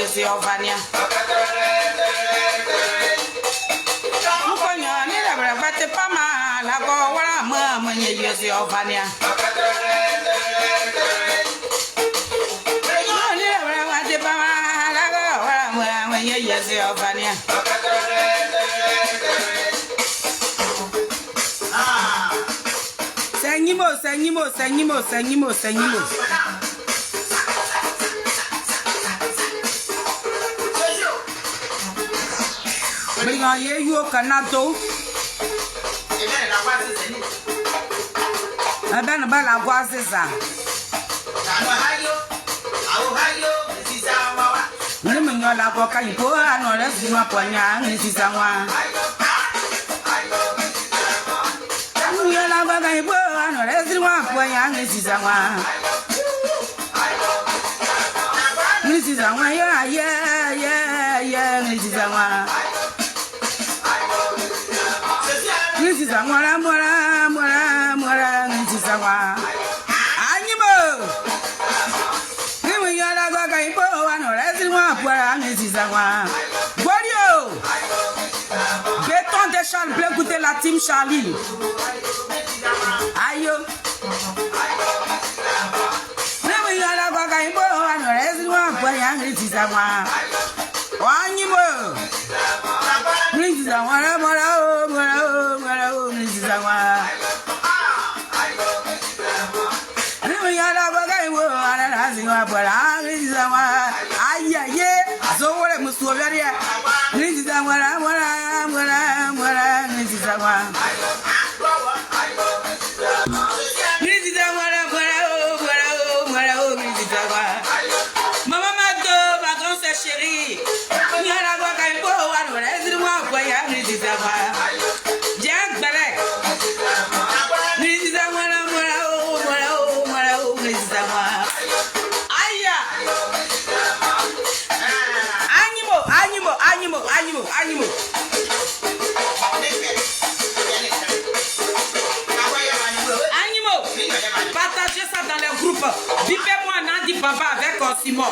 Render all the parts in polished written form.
Yesi Ovania. Mukonyo ni la bate pama la go wala mama Yesi Ovania. Ni la bate pama la go wala mama Yesi Ovania. Sengimo. Bringa ye yo kanato. Abana bala gwazeza. Ni menyola kwa kaipo ano lazima kwanya nisiza mwa. Menyola kwa kaipo ano lazima kwanya nisiza mwa. Nisiza mwa yeah nisiza mwa. Nisiza mwa nisiza mwa. Animo. Ni menyola kwa kaipo ano lazima kwanya nisiza mwa. Gorio. Béton de Charles Bleu, écoutez la team Charlie. Aïe. Chérie, il y a la voix qui peut avoir laisse-moi voyager des affaires. Jack Balek. Animaux. Partagez ça dans les groupes. Bipez-moi Nandi Papa avec Simon.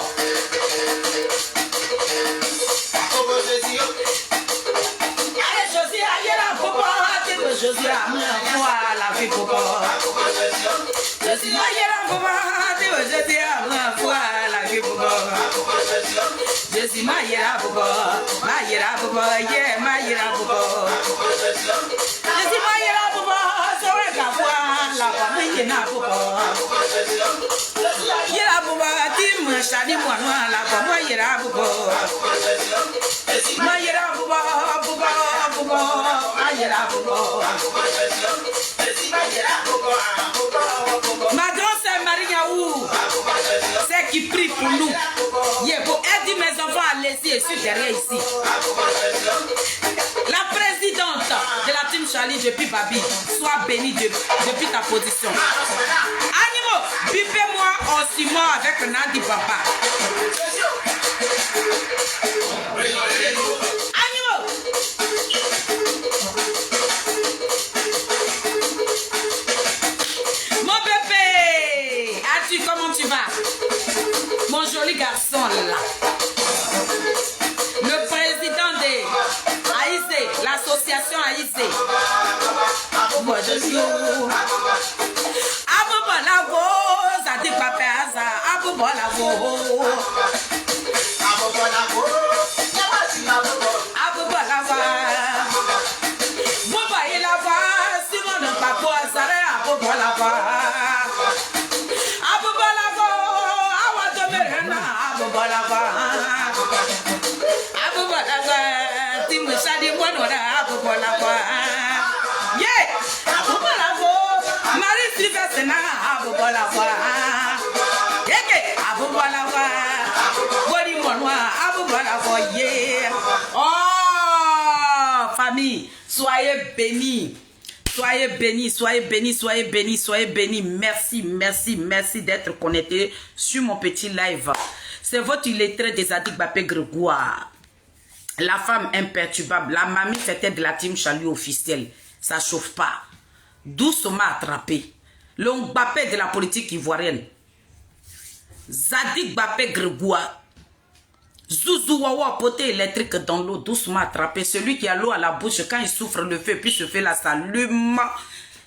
Josie a mis un point à la vie pour Josie a mis un point à la vie pour Josie m'a ma grand-sœur Marie-Yaou, c'est qui prie pour nous. Elle dit mes enfants à laisser, je suis derrière ici. La présidente de la team Charlie depuis Babi, sois bénie depuis ta position. Animaux, bipez-moi en Simon avec Nandi Papa. Comment tu vas? Mon joli garçon là. Le président de Haïsé, l'association Haïsé. Moi je suis oh, famille, soyez bénis. Soyez bénis, soyez bénis, soyez bénis, soyez bénis. Merci d'être connecté sur mon petit live. C'est votre illettré des Adik Bapé Grégoire. La femme imperturbable, la mamie c'était de la team Charlie officielle. Ça chauffe pas. Doucement attrapé. Le Mbappé de la politique ivoirienne. Zadik Bapé Grégoire. Zouzou wawa, poté électrique dans l'eau, doucement attrapé. Celui qui a l'eau à la bouche, quand il souffre le feu, puis ce feu-là s'allume.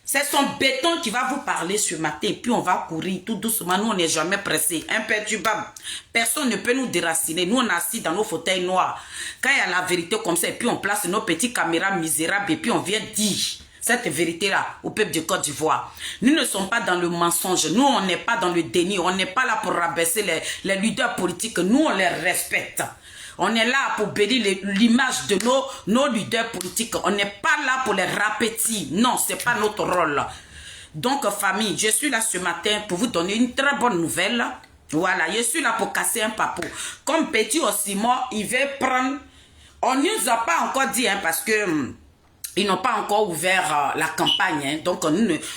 C'est son béton qui va vous parler ce matin. Puis on va courir tout doucement. Nous, on n'est jamais pressés. Imperturbable. Personne ne peut nous déraciner. Nous, on est assis dans nos fauteuils noirs. Quand il y a la vérité comme ça, et puis on place nos petites caméras misérables, et puis on vient dire cette vérité-là au peuple de Côte d'Ivoire. Nous ne sommes pas dans le mensonge. Nous, on n'est pas dans le déni. On n'est pas là pour rabaisser les leaders politiques. Nous, on les respecte. On est là pour bénir l'image de nos leaders politiques. On n'est pas là pour les rapetir. Non, ce n'est pas notre rôle. Donc, famille, je suis là ce matin pour vous donner une très bonne nouvelle. Voilà, je suis là pour casser un papou. Comme Petit Osimo, il veut prendre... On ne nous a pas encore dit, hein, parce que... Ils n'ont pas encore ouvert la campagne. Hein. Donc,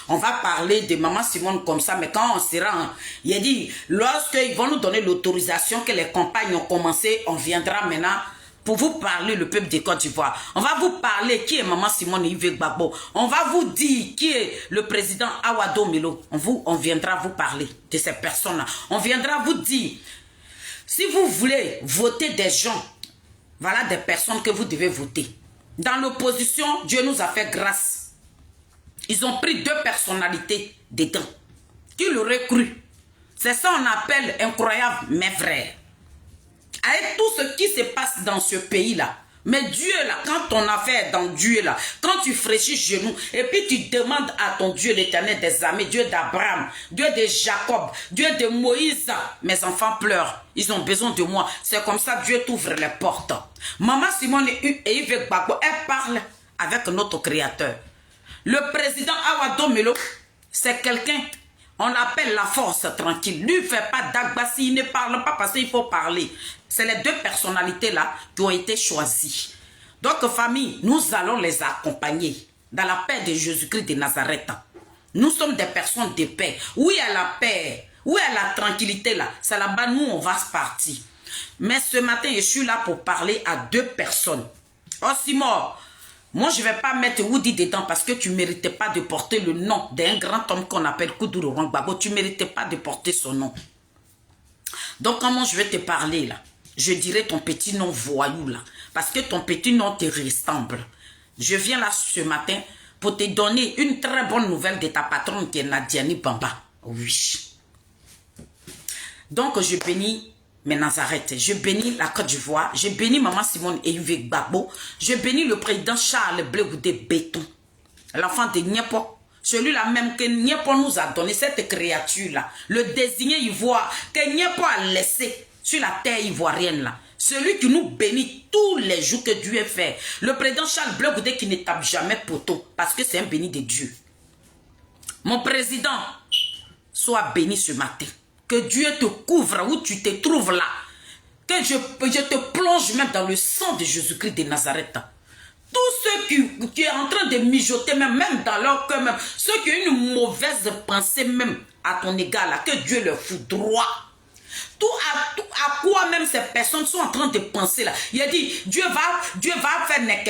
on va parler de Maman Simone comme ça. Mais quand on sera... Il a dit, lorsqu'ils vont nous donner l'autorisation que les campagnes ont commencé, on viendra maintenant pour vous parler, le peuple de Côte d'Ivoire. On va vous parler qui est Maman Simone Yves Gbagbo. On va vous dire qui est le président Awado Melo. On viendra vous parler de ces personnes-là. On viendra vous dire, si vous voulez voter des gens, voilà des personnes que vous devez voter. Dans l'opposition, Dieu nous a fait grâce. Ils ont pris 2 personnalités dedans. Qui l'aurait cru? C'est ça qu'on appelle incroyable, mes frères. Avec tout ce qui se passe dans ce pays-là. Mais Dieu, là, quand on a fait dans Dieu, là, quand tu fraîchis genoux, et puis tu demandes à ton Dieu, l'Éternel des armées, Dieu d'Abraham, Dieu de Jacob, Dieu de Moïse, mes enfants pleurent. Ils ont besoin de moi. C'est comme ça Dieu t'ouvre les portes. Maman Simone et Yves Gbagbo, elle parle avec notre Créateur. Le président Awado Melo, c'est quelqu'un, on l'appelle la force tranquille. Lui ne fait pas d'agbassi, il ne parle pas parce qu'il faut parler. C'est les 2 personnalités-là qui ont été choisies. Donc, famille, nous allons les accompagner dans la paix de Jésus-Christ de Nazareth. Nous sommes des personnes de paix. Où il y a la paix, où il y a la tranquillité, là, c'est là-bas, nous, on va se partir. Mais ce matin, je suis là pour parler à 2 personnes. Oh, Simon, moi, je ne vais pas mettre Woody dedans parce que tu ne méritais pas de porter le nom d'un grand homme qu'on appelle Koudourou Gbagbo. Tu ne méritais pas de porter son nom. Donc, comment je vais te parler, là? Je dirais ton petit nom voyou, là. Parce que ton petit nom te ressemble. Je viens là ce matin pour te donner une très bonne nouvelle de ta patronne qui est Nadiani Bamba. Oui. Donc, je bénis mes Nazareth. Je bénis la Côte d'Ivoire. Je bénis Maman Simone et Yves Gbagbo. Je bénis le président Charles Blé Goudé Béton. L'enfant de Niepo. Celui-là même que Niepo nous a donné, cette créature-là. Le désigné ivoire que Niepo a laissé sur la terre ivoirienne là. Celui qui nous bénit tous les jours que Dieu fait. Le président Charles Blé Goudé qui ne tape jamais poteau parce que c'est un béni de Dieu. Mon président, sois béni ce matin. Que Dieu te couvre où tu te trouves là. Que je te plonge même dans le sang de Jésus-Christ de Nazareth. Tous ceux qui sont en train de mijoter même dans leur cœur, même, ceux qui ont une mauvaise pensée même à ton égard là, que Dieu leur fout droit. Tout à quoi même ces personnes sont en train de penser là. Il a dit, Dieu va faire nek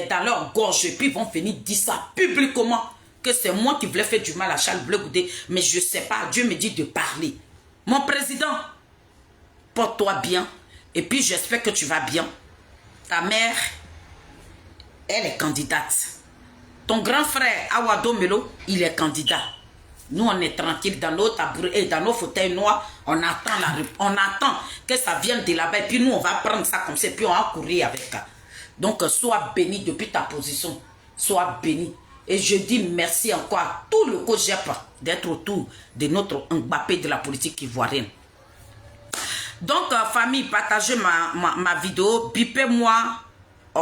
dans leur gorge et puis ils vont venir dire ça publiquement. Que c'est moi qui voulais faire du mal à Charles Blé Goudé, mais je ne sais pas, Dieu me dit de parler. Mon président, porte-toi bien, et puis j'espère que tu vas bien. Ta mère, elle est candidate. Ton grand frère, Awado Melo, il est candidat. Nous, on est tranquille dans nos tabourets et dans nos fauteuils noirs, on attend que ça vienne de là-bas, et puis nous, on va prendre ça comme ça, et puis on va courir avec ça. Donc, sois béni depuis ta position, sois béni. Et je dis merci encore à tout le COJEP d'être autour de notre Mbappé de la politique ivoirienne. Donc, famille, partagez ma vidéo, bipez-moi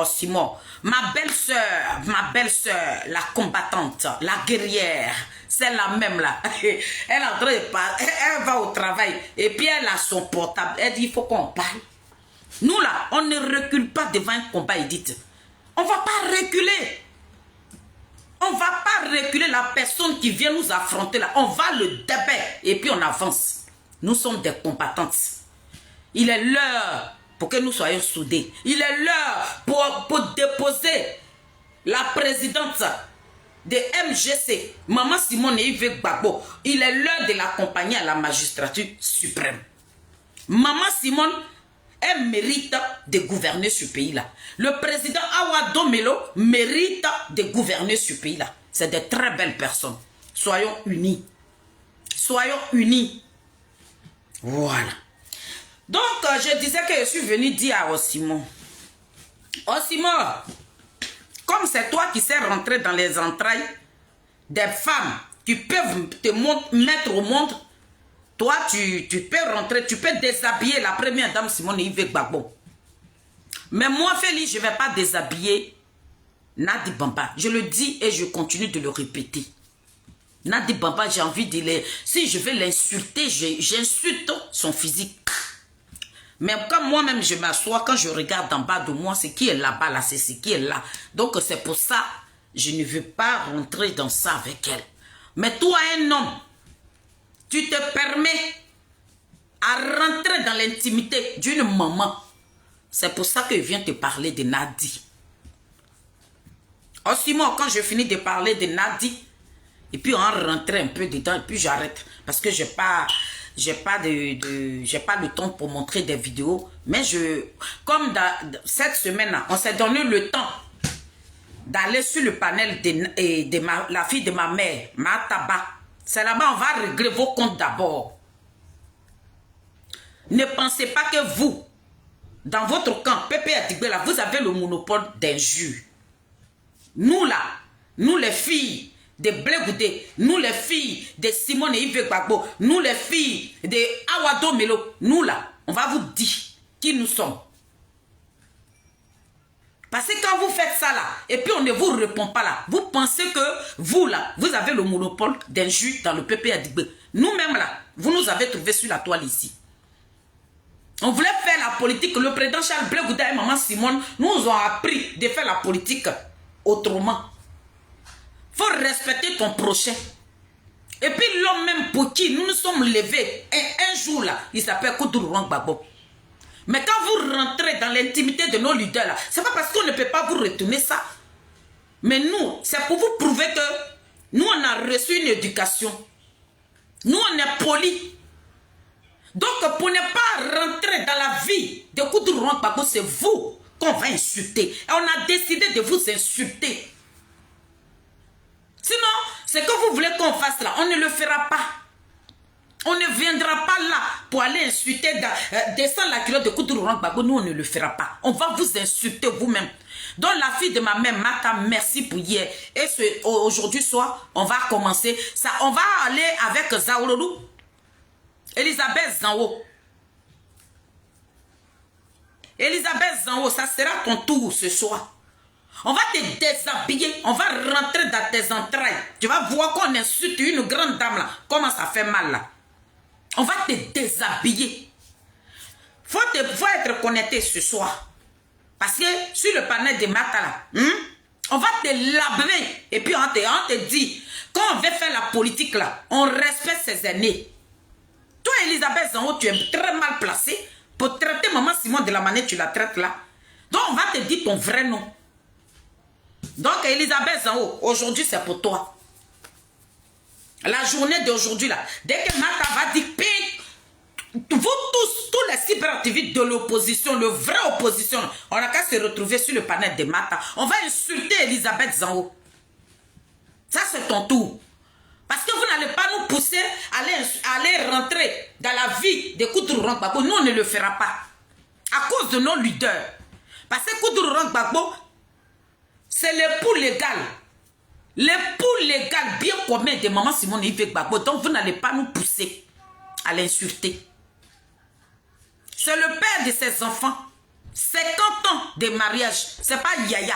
Simon. Ma belle-sœur, la combattante, la guerrière, c'est la même là. Elle est en train de parler, elle va au travail et puis elle a son portable. Elle dit, il faut qu'on parle. Nous là, on ne recule pas devant un combat, Edith. On ne va pas reculer. On ne va pas reculer la personne qui vient nous affronter là. On va le débattre et puis on avance. Nous sommes des combattantes. Il est l'heure pour que nous soyons soudés. Il est l'heure pour déposer la présidente de MGC, Maman Simone et Yves Gbagbo. Il est l'heure de l'accompagner à la magistrature suprême. Maman Simone, elle mérite de gouverner ce pays-là. Le président Awa Domelo mérite de gouverner ce pays-là. C'est de très belles personnes. Soyons unis. Soyons unis. Voilà. Donc, je disais que je suis venu dire à Osimon. Osimon, comme c'est toi qui sais rentrer dans les entrailles des femmes qui peuvent te mettre au monde, toi, tu peux rentrer, tu peux déshabiller la première dame Simone Yves Gbagbo. Mais moi, Félix, je ne vais pas déshabiller Nadi Bamba. Je le dis et je continue de le répéter. Nadi Bamba, j'ai envie de les... Si je vais l'insulter, j'insulte son physique. Mais quand moi-même je m'assois, quand je regarde en bas de moi, c'est qui est là-bas, là, c'est ce qui est là. Donc c'est pour ça, je ne veux pas rentrer dans ça avec elle. Mais toi, un homme, tu te permets à rentrer dans l'intimité d'une maman. C'est pour ça que je viens te parler de Nadi. Aussi moi, quand je finis de parler de Nadi, et puis on rentre un peu dedans, et puis j'arrête. Parce que j'ai pas le temps pour montrer des vidéos. Mais comme cette semaine-là, on s'est donné le temps d'aller sur le panel de la fille de ma mère, Mataba. C'est là-bas, on va régler vos comptes d'abord. Ne pensez pas que vous, dans votre camp, Pépé Adigbela, vous avez le monopole d'injures. Nous là, nous les filles de Blegoudé, nous les filles de Simone Yves Gbagbo, nous les filles de Awa Domelo, nous là, on va vous dire qui nous sommes. Parce que quand vous faites ça là, et puis on ne vous répond pas là, vous pensez que vous là, vous avez le monopole d'injures dans le Pépé Adigbé. Nous-mêmes là, vous nous avez trouvé sur la toile ici. On voulait faire la politique. Le président Charles Blegoudé et maman Simone nous ont appris de faire la politique autrement. Il faut respecter ton prochain. Et puis l'homme même pour qui nous nous sommes levés un jour là, il s'appelle Koudourou Gbagbo. Mais quand vous rentrez dans l'intimité de nos leaders là, c'est pas parce qu'on ne peut pas vous retourner ça. Mais nous, c'est pour vous prouver que nous on a reçu une éducation. Nous on est polis. Donc pour ne pas rentrer dans la vie de Koudourou Gbagbo, c'est vous qu'on va insulter. Et on a décidé de vous insulter. Sinon, ce que vous voulez qu'on fasse là, on ne le fera pas. On ne viendra pas là pour aller insulter, descendre la culotte de Koudourou Gbagbo. Nous, on ne le fera pas. On va vous insulter vous-même. Donc, la fille de ma mère, Mata, merci pour hier. Et aujourd'hui soir, on va commencer. Ça, on va aller avec Zaoulou, Elisabeth Zanwo. Elisabeth Zanwo, ça sera ton tour ce soir. On va te déshabiller, on va rentrer dans tes entrailles. Tu vas voir qu'on insulte une grande dame là. Comment ça fait mal là. On va te déshabiller. Faut être connecté ce soir. Parce que sur le panel de Mata là, on va te laver. Et puis on te dit, quand on veut faire la politique là, on respecte ses aînés. Toi Elisabeth Zanwo, tu es très mal placée pour traiter maman Simone de la manière que tu la traites là. Donc on va te dire ton vrai nom. Donc, Elisabeth Zanwo, aujourd'hui, c'est pour toi. La journée d'aujourd'hui, là, dès que Mata va dire, vous tous les cyberactivistes de l'opposition, le vrai opposition, on n'a qu'à se retrouver sur le panel de Mata. On va insulter Elisabeth Zanwo. Ça, c'est ton tour. Parce que vous n'allez pas nous pousser à aller rentrer dans la vie de Koudourou Gbagbo. Nous, on ne le fera pas. À cause de nos leaders. Parce que Koudourou Gbagbo, c'est l'époux légal. L'époux légal bien commun de maman Simone Yves Gbagbo. Donc vous n'allez pas nous pousser à l'insulter. C'est le père de ses enfants. 50 ans de mariage. C'est pas Yaya.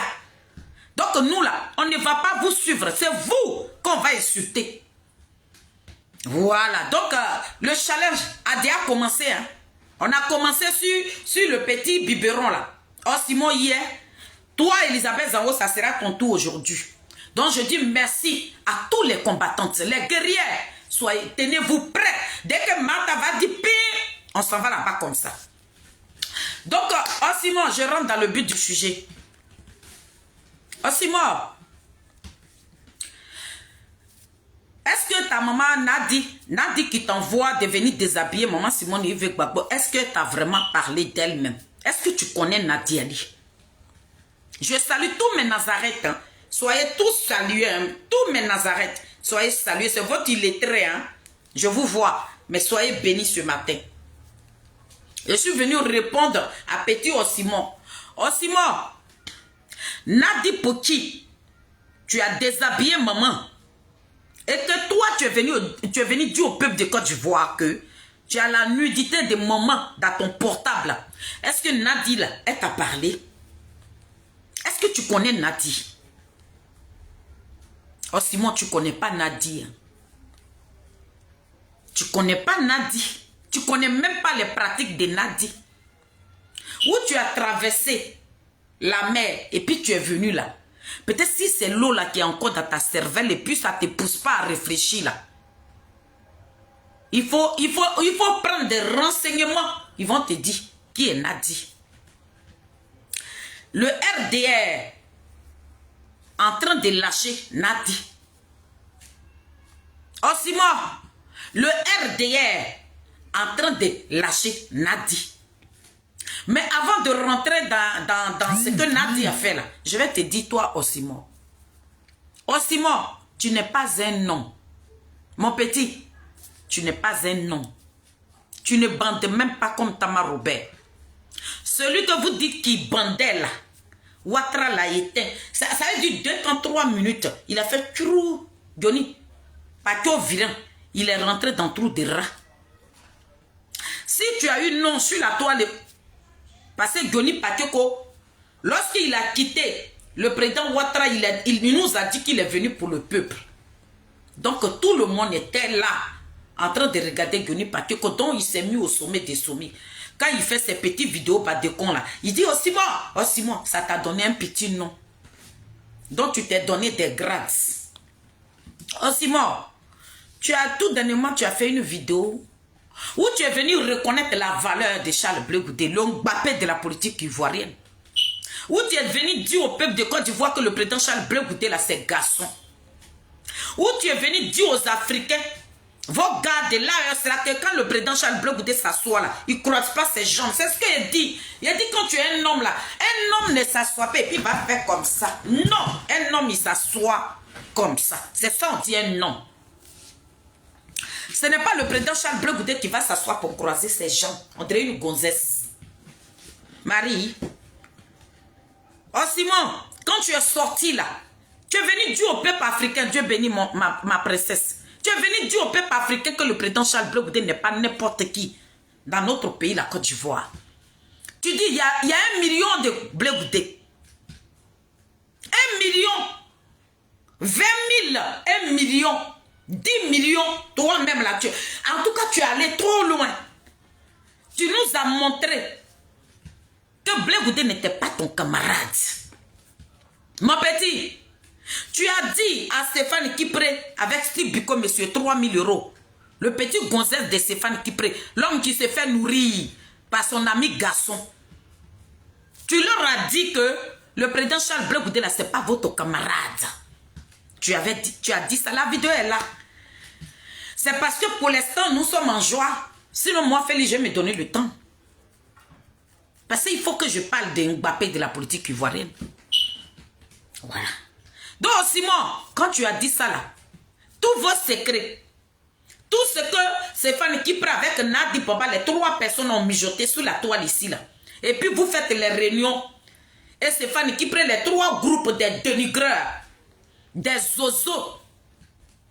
Donc nous là, on ne va pas vous suivre. C'est vous qu'on va insulter. Voilà. Donc le challenge a déjà commencé. Hein. On a commencé sur le petit biberon là. Oh Simon hier. Toi, Elisabeth Zanwo, ça sera ton tour aujourd'hui. Donc, je dis merci à tous les combattantes, les guerrières. Soyez, tenez-vous prêts. Dès que Mata va dire pire, on s'en va là-bas comme ça. Donc, Simon, je rentre dans le but du sujet. Simon, est-ce que ta maman Nadi qui t'envoie de venir déshabiller maman Simone Yves Gbagbo, est-ce que tu as vraiment parlé d'elle-même? Est-ce que tu connais Nadi Ali? Je salue tous mes Nazareth. Hein. Soyez tous salués. Hein. Tous mes Nazareth. Soyez salués. C'est votre illettré. Hein. Je vous vois. Mais soyez bénis ce matin. Je suis venu répondre à Petit Osimo. Osimo, Nadi Poki, tu as déshabillé maman. Et que toi, tu es venu dire au peuple de Côte d'Ivoire que tu as la nudité de maman dans ton portable. Est-ce que Nadi, là, elle t'a parlé? Est-ce que tu connais Nadi? Oh Simon, tu ne connais pas Nadi. Tu ne connais pas Nadi. Tu ne connais même pas les pratiques de Nadi. Où tu as traversé la mer et puis tu es venu là. Peut-être si c'est l'eau là qui est encore dans ta cervelle et puis ça ne te pousse pas à réfléchir là. Il faut prendre des renseignements. Ils vont te dire qui est Nadi. Le RDR en train de lâcher Nadi. Oh Simon, le RDR en train de lâcher Nadi. Mais avant de rentrer dans ce que Nadi a fait là, je vais te dire toi Osimo. Osimo, tu n'es pas un nom. Mon petit, tu n'es pas un nom. Tu ne bandes même pas comme Tama Robert. Celui que vous dites qui bandait là, Ouattara l'a éteint. Ça a dit 2-3 minutes. Il a fait trou. Johnny, Pato vilain, il est rentré dans le trou de rat. Si tu as eu non sur la toile, parce que Johnny Patioko, lorsqu'il a quitté le président Ouattara, il nous a dit qu'il est venu pour le peuple. Donc tout le monde était là, en train de regarder Johnny Patioko, dont il s'est mis au sommet des sommets. Quand il fait ses petites vidéos bas de con là, il dit oh Simon, ça t'a donné un petit nom. Donc tu t'es donné des grades. Oh Simon, tu as tout dernièrement, tu as fait une vidéo où tu es venu reconnaître la valeur de Charles Blé Goudé, le Mbappé de la politique ivoirienne. Où tu es venu dire au peuple de Côte d'Ivoire que le président Charles Blé Goudé là c'est garçon. Où tu es venu dire aux Africains, vos gars de là, c'est là que quand le président Charles Blé Goudé s'assoit là, il ne croise pas ses jambes. C'est ce qu'il dit. Il a dit quand tu es un homme là, un homme ne s'assoit pas et puis il va faire comme ça. Non, un homme il s'assoit comme ça. C'est ça on dit un homme. Ce n'est pas le président Charles Blé Goudé qui va s'asseoir pour croiser ses jambes. On dirait une gonzesse. Marie. Oh Simon, quand tu es sorti là, tu es venu dire au peuple africain, Dieu bénit ma princesse. Tu es venu dire au peuple africain que le président Charles Blé Goudé n'est pas n'importe qui dans notre pays, la Côte d'Ivoire. Tu dis, il y a 1 million de Blé Goudé. 1 million. 20 000. 1 million. 10 millions. Toi-même là. En tout cas, tu es allé trop loin. Tu nous as montré que Blé Goudé n'était pas ton camarade. Mon petit. Tu as dit à Stéphane Kipré, avec Steve Biko, monsieur, 3 000 €. Le petit gonzesse de Stéphane Kipré, l'homme qui se fait nourrir par son ami garçon. Tu leur as dit que le président Charles Blé Goudé, là, ce n'est pas votre camarade. Tu as dit ça, la vidéo est là. C'est parce que pour l'instant, nous sommes en joie. Sinon, moi, Félix, je vais me donner le temps. Parce qu'il faut que je parle de Mbappé de la politique ivoirienne. Voilà. Donc, Simon, quand tu as dit ça là, tous vos secrets, tout ce que Stéphane Kipré avec Nadi Baba, les 3 personnes ont mijoté sous la toile ici là. Et puis vous faites les réunions. Et Stéphane Kipré, les 3 groupes des dénigreurs, des zozos,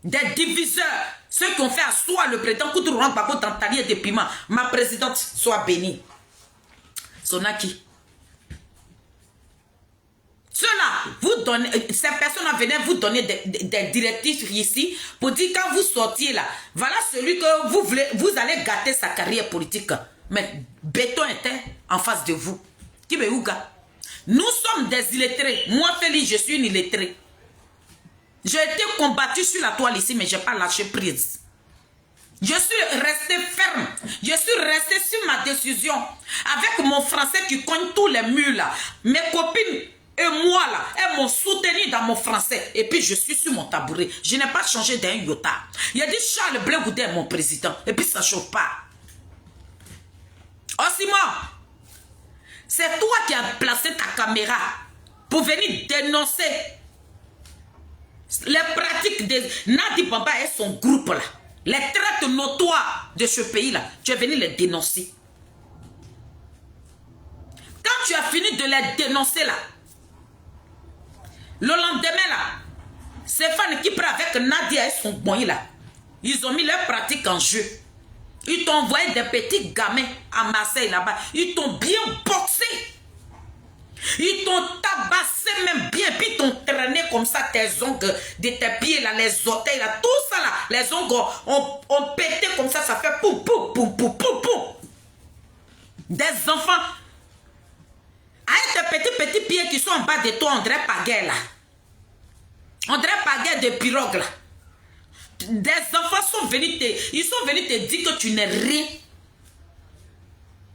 des diviseurs, ceux qui ont fait asseoir le président Koudouran Babo dans Talier de Piment. Ma présidente soit bénie. Sonaki. Ceux-là, vous donnez, ces personnes venaient vous donner des directives ici pour dire quand vous sortiez là, voilà celui que vous voulez, vous allez gâter sa carrière politique. Mais béton était en face de vous. Kibéouga. Nous sommes des illettrés. Moi, Félix, je suis une illettrée. J'ai été combattu sur la toile ici, mais je n'ai pas lâché prise. Je suis resté ferme. Je suis resté sur ma décision. Avec mon français qui cogne tous les murs là. Mes copines Et moi là, elles m'ont soutenu dans mon français. Et puis je suis sur mon tabouret. Je n'ai pas changé d'un iota. Il a dit Charles Blé Goudé est mon président. Et puis ça ne chauffe pas. Oh Simon, c'est toi qui as placé ta caméra pour venir dénoncer les pratiques de Nadi Bamba et son groupe là. Les traites notoires de ce pays là. Tu es venu les dénoncer. Quand tu as fini de les dénoncer là, le lendemain là, Stéphane qui prend avec Nadia et son boy là, ils ont mis leurs pratiques en jeu. Ils t'ont envoyé des petits gamins à Marseille là-bas. Ils t'ont bien boxé. Ils t'ont tabassé même bien. Puis ils t'ont traîné comme ça tes ongles de tes pieds là, les orteils là, tout ça là. Les ongles ont pété comme ça, ça fait poum poum poum poum poum poum. Des enfants avec tes petits pieds qui sont en bas de toi, on dirait Paguet là. On dirait Paguet de pirogue là. Des enfants sont venus te dire que tu n'es rien.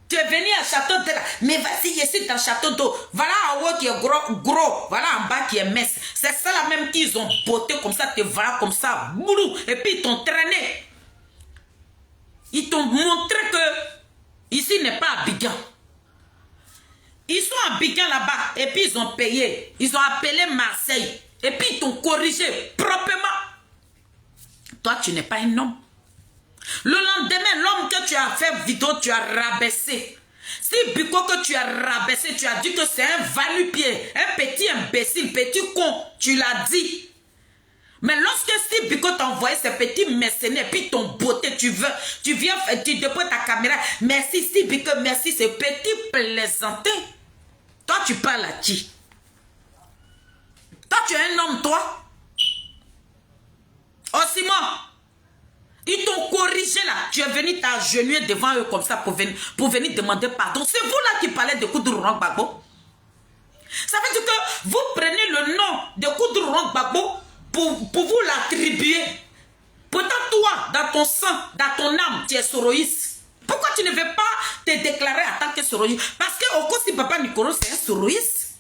Tu es venu à Château d'eau. Mais vas-y, je suis dans Château d'eau. Voilà en haut qui est gros. Voilà en bas qui est mince. C'est ça là même qu'ils ont botté comme ça, te voilà comme ça. Boulou. Et puis ils t'ont traîné. Ils t'ont montré que ici n'est pas Abidjan. Ils sont à Abidjan là-bas. Et puis ils ont payé. Ils ont appelé Marseille. Et puis ils t'ont corrigé proprement. Toi, tu n'es pas un homme. Le lendemain, l'homme que tu as fait vidéo, tu as rabaissé. Si Biko que tu as rabaissé, tu as dit que c'est un va-nu-pied, un petit imbécile, petit con, tu l'as dit. Mais lorsque si Biko t'a envoyé ces petits mercenaires, puis ton beauté, tu viens, tu déposes ta caméra. Merci, si Biko, merci, c'est petit plaisantin. Toi, tu parles à qui? Toi, tu es un homme, toi? Oh Simon, ils t'ont corrigé là. Tu es venu t'agenouiller devant eux comme ça pour venir demander pardon. C'est vous là qui parlez de Koudou Gbagbo. Ça veut dire que vous prenez le nom de Koudou Gbagbo pour vous l'attribuer. Pourtant toi, dans ton sang, dans ton âme, tu es soroïste. Pourquoi tu ne veux pas te déclarer en tant que soroïste? Parce que Okosi Baba Nicolo, c'est un soroïste.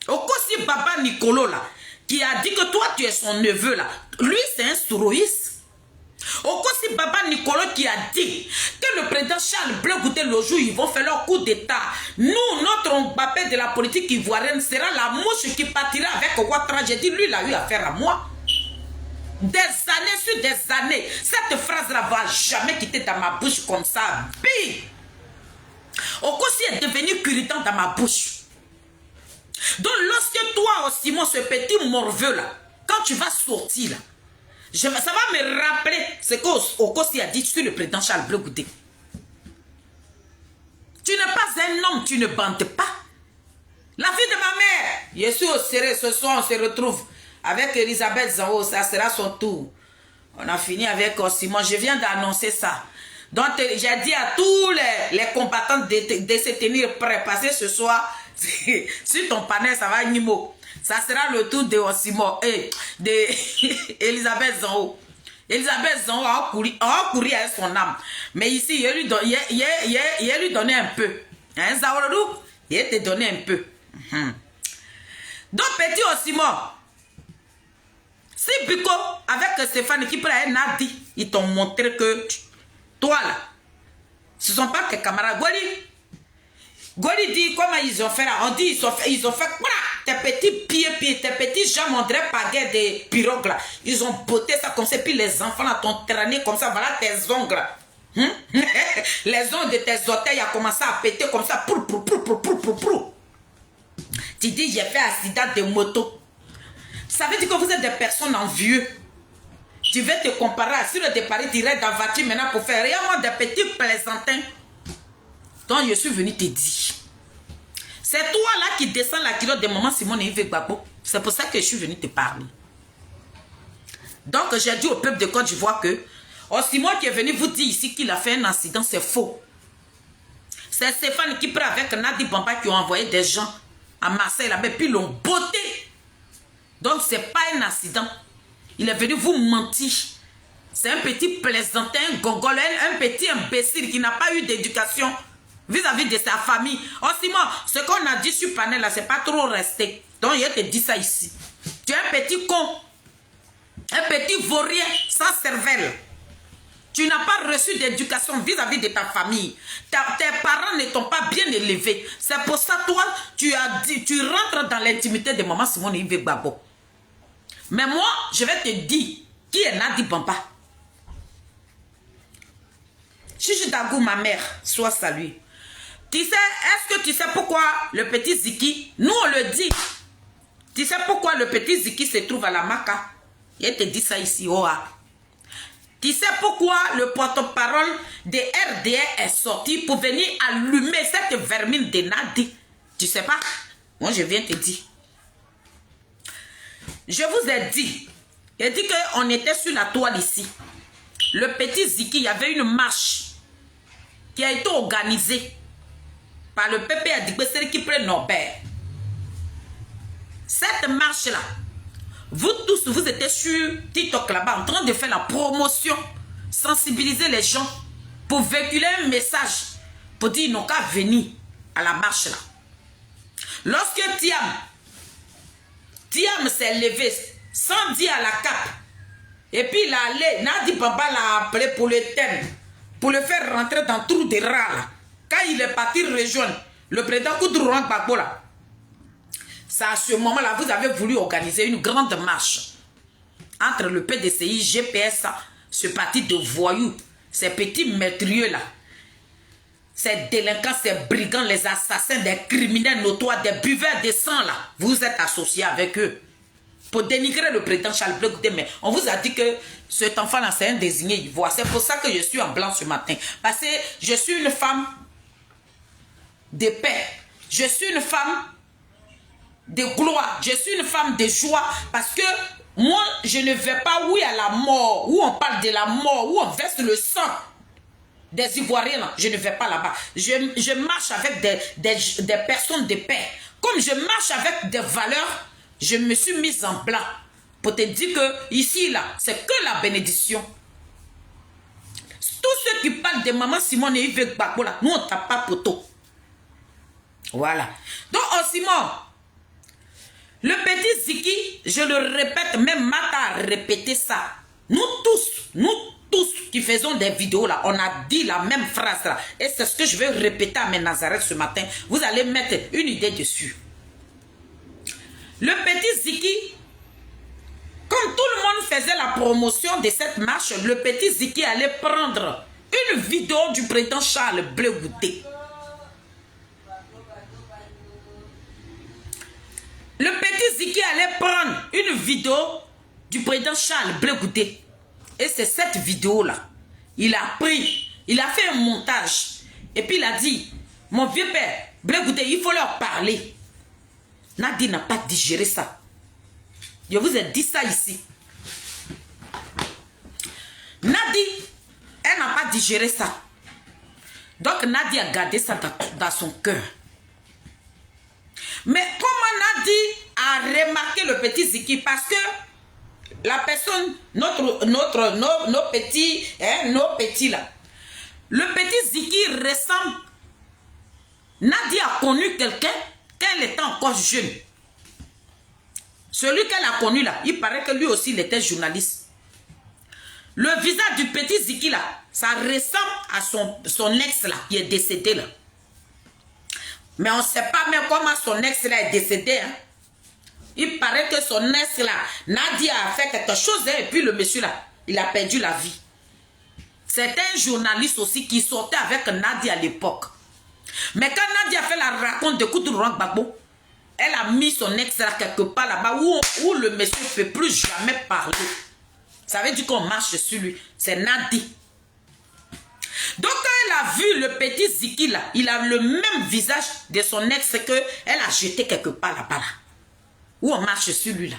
Okosi Baba Nicolo là, qui a dit que toi tu es son neveu là, lui c'est un soroïste. Okosi Baba Nicolo qui a dit que le président Charles Blé Goudé le jour ils vont faire leur coup d'état. Nous, notre Mbappé de la politique ivoirienne sera la mouche qui partira avec Ouattara. J'ai dit lui il a eu affaire à moi. Des années sur des années. Cette phrase là va jamais quitter dans ma bouche comme ça. Puis Okosi est devenu curitant dans ma bouche. Donc lorsque toi, Simon, ce petit morveux là, quand tu vas sortir là, ça va me rappeler ce qu'Okosi a dit sur le président Charles Blé Goudé. Tu n'es pas un homme, tu ne bandes pas. La fille de ma mère, je suis au serré, ce soir on se retrouve avec Elisabeth Zango, ça sera son tour. On a fini avec Simon, je viens d'annoncer ça. Donc j'ai dit à tous les combattants de se tenir prêts, parce que ce soir, sur ton panel, ça va Nimo. Ça sera le tour de Simon et de Elisabeth Zango. Elisabeth Zango a couru avec son âme. Mais ici, il lui donné un peu. Hein, Zaorou, il te donné un peu. Donc, petit Simon, si Biko, avec Stéphane qui prend un Nadi, ils t'ont montré que toi là, ce ne sont pas tes camarades. Goli dit comment ils ont fait là. On dit ils ont fait quoi? Tes petits pieds, tes petits jambes, on dirait Paguet des pirogues là. Ils ont botté ça comme ça. Puis les enfants là t'ont traîné comme ça. Voilà tes ongles. Les ongles de tes orteils ont commencé à péter comme ça. Tu dis j'ai fait accident de moto. Ça veut dire que vous êtes des personnes envieuses. Tu veux te comparer sur le départ direct dans la voiture maintenant pour faire réellement des petits plaisantins. Donc je suis venu te dire. C'est toi là qui descends la culotte de maman Simone et Yves Gbagbo. C'est pour ça que je suis venu te parler. Donc j'ai dit au peuple de Côte d'Ivoire que Simon qui est venu vous dire ici qu'il a fait un accident, c'est faux. C'est Stéphane qui prend avec Nadi Bamba qui ont envoyé des gens à Marseille là-bas puis l'ont botté. Donc c'est pas un accident. Il est venu vous mentir. C'est un petit plaisantin, un gogol, un petit imbécile qui n'a pas eu d'éducation. vis-à-vis de sa famille. Oh Simon, ce qu'on a dit sur panel là, c'est pas trop resté. Donc je te dis ça ici. Tu es un petit con, un petit vaurien sans cervelle. Tu n'as pas reçu d'éducation vis-à-vis de ta famille. Tes parents ne t'ont pas bien élevé. C'est pour ça, toi, tu rentres dans l'intimité de maman Simone Yves Gbagbo. Mais moi, je vais te dire qui est Nadi Bamba. Chichi Dagou, ma mère, soit saluée. Tu sais, est-ce que tu sais pourquoi le petit Ziki, nous on le dit. Tu sais pourquoi le petit Ziki se trouve à la Maca? Il te dit ça ici, Oa. Tu sais pourquoi le porte-parole de RDR est sorti pour venir allumer cette vermine de Nadi? Tu sais pas? Moi, je viens te dire. Je vous ai dit. J'ai dit qu'on était sur la toile ici. Le petit Ziki, il y avait une marche qui a été organisée par le PP Adigbeseri qui prend Norbert. Cette marche-là, vous tous, vous étiez sur TikTok là-bas en train de faire la promotion, sensibiliser les gens pour véhiculer un message pour dire qu'ils n'ont qu'à venir à la marche là. Lorsque Thiam s'est levé sans dire à la cape, et puis il a allé, Nadi Bamba l'a appelé pour le thème, pour le faire rentrer dans le trou de rat là. Quand il est parti rejoindre le président Koudouran Gbagbo là, c'est à ce moment-là, vous avez voulu organiser une grande marche entre le PDCI, GPS, ce parti de voyous, ces petits maîtrieux-là, ces délinquants, ces brigands, les assassins, des criminels notoires, des buveurs de sang, là. Vous êtes associés avec eux pour dénigrer le président Charles Blé Goudé. Mais on vous a dit que cet enfant-là, c'est un désigné ivoire. C'est pour ça que je suis en blanc ce matin. Parce que je suis une femme de paix. Je suis une femme de gloire, je suis une femme de joie parce que moi je ne vais pas où il y a la mort, où on parle de la mort, où on verse le sang des Ivoiriens, je ne vais pas là-bas. Je marche avec des personnes de paix. Comme je marche avec des valeurs, je me suis mise en blanc pour te dire que ici là, c'est que la bénédiction. Tous ceux qui parlent de maman Simone et Yves Gbagbo là, nous on tape pas poteau. Voilà. Donc oh Simon, le petit Ziki, je le répète, même Mata a répété ça. Nous tous qui faisons des vidéos là, on a dit la même phrase là. Et c'est ce que je vais répéter à mes Nazareth ce matin. Vous allez mettre une idée dessus. Le petit Ziki, comme tout le monde faisait la promotion de cette marche, le petit Ziki allait prendre une vidéo du président Charles Blé Goudé. Le petit Ziki allait prendre une vidéo du président Charles Blé Goudé. Et c'est cette vidéo-là. Il a pris, il a fait un montage. Et puis il a dit, mon vieux père, Blé Goudé, il faut leur parler. Nadi n'a pas digéré ça. Je vous ai dit ça ici. Nadi, elle n'a pas digéré ça. Donc Nadi a gardé ça dans son cœur. Mais comment Nadi a remarqué le petit Ziki? Parce que la personne, nos petits là, le petit Ziki ressemble. Nadi a connu quelqu'un quand elle était encore jeune. Celui qu'elle a connu là, il paraît que lui aussi il était journaliste. Le visage du petit Ziki là, ça ressemble à son ex là, qui est décédé là. Mais on ne sait pas même comment son ex là est décédé. Hein. Il paraît que son ex là, Nadia a fait quelque chose hein, et puis le monsieur là, il a perdu la vie. C'est un journaliste aussi qui sortait avec Nadia à l'époque. Mais quand Nadia a fait la raconte de Koudouran Gbagbo, elle a mis son ex là quelque part là-bas où le monsieur ne peut plus jamais parler. Ça veut dire qu'on marche sur lui. C'est Nadi. Donc quand elle a vu le petit Ziki là, il a le même visage de son ex qu'elle a jeté quelque part là-bas là, où on marche sur lui là.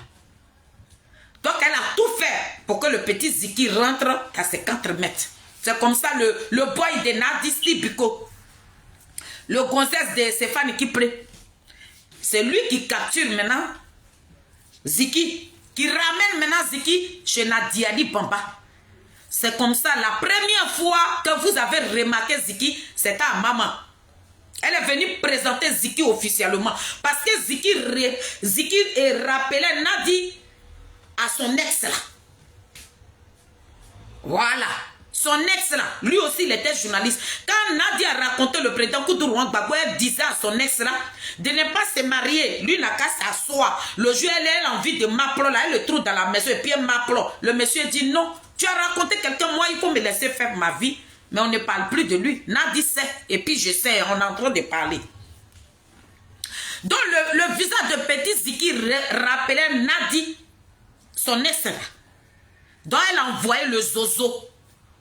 Donc elle a tout fait pour que le petit Ziki rentre à ses 4 mètres. C'est comme ça le boy de Nadi Stibiko, le gonzesse de Stéphane Kipré, c'est lui qui capture maintenant Ziki, qui ramène maintenant Ziki chez Nadiali Bamba. C'est comme ça, la première fois que vous avez remarqué Ziki, c'était à maman. Elle est venue présenter Ziki officiellement. Parce que Ziki rappelait Nadi à son ex là. Voilà. Son ex là, lui aussi il était journaliste. Quand Nadi a raconté le président Koutourou Gbagbo, elle disait à son ex là de ne pas se marier. Lui n'a qu'à s'asseoir. Le jour elle a envie de m'appeler là, elle le trouve dans la maison et puis elle m'appelle. Le monsieur dit non, tu as raconté quelqu'un, moi il faut me laisser faire ma vie. Mais on ne parle plus de lui. Nadi sait et puis je sais, on est en train de parler. Donc le visage de petit Ziki rappelait Nadi, son ex là. Donc elle a envoyé le zozo.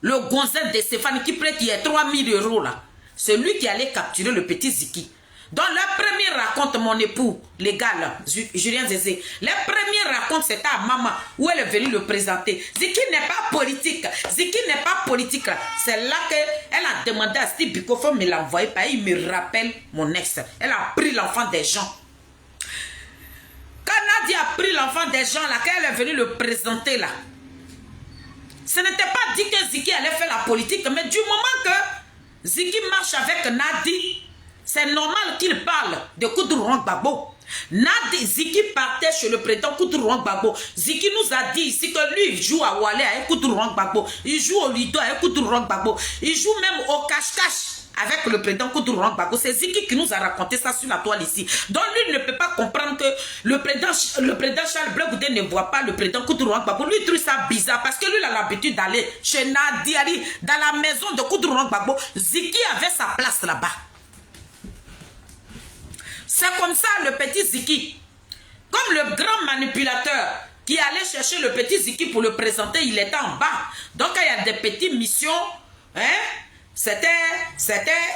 Le gonzesse de Stéphane qui prête il y a 3000 € là. C'est lui qui allait capturer le petit Ziki. Donc le premier raconte mon époux légal, Julien Zézé. Le premier raconte c'était à maman où elle est venue le présenter. Ziki n'est pas politique. Ziki n'est pas politique. C'est là qu'elle a demandé à Steve Biko, faut me l'envoyer parce qu'il me rappelle mon ex. Elle a pris l'enfant des gens. Quand Nadi a pris l'enfant des gens là, quand elle est venue le présenter là, ce n'était pas dit que Ziki allait faire la politique, mais du moment que Ziki marche avec Nadi, c'est normal qu'il parle de Koutourou Gbagbo. Nadi, Ziki partait chez le président Koutourou Gbagbo. Ziki nous a dit ici que lui, il joue à Walé avec Koutourou Gbagbo. Il joue au Lido avec Koutourou Gbagbo. Il joue même au cache-cache avec le président Koutourou Gbagbo. C'est Ziki qui nous a raconté ça sur la toile ici. Donc lui ne peut pas comprendre que le président Charles Blé Goudé ne voit pas le président Koutourou Gbagbo. Lui il trouve ça bizarre parce que lui il a l'habitude d'aller chez Nadi Ali, dans la maison de Koutourou Gbagbo. Ziki avait sa place là-bas. C'est comme ça le petit Ziki. Comme le grand manipulateur qui allait chercher le petit Ziki pour le présenter, il était en bas. Donc il y a des petites missions, hein,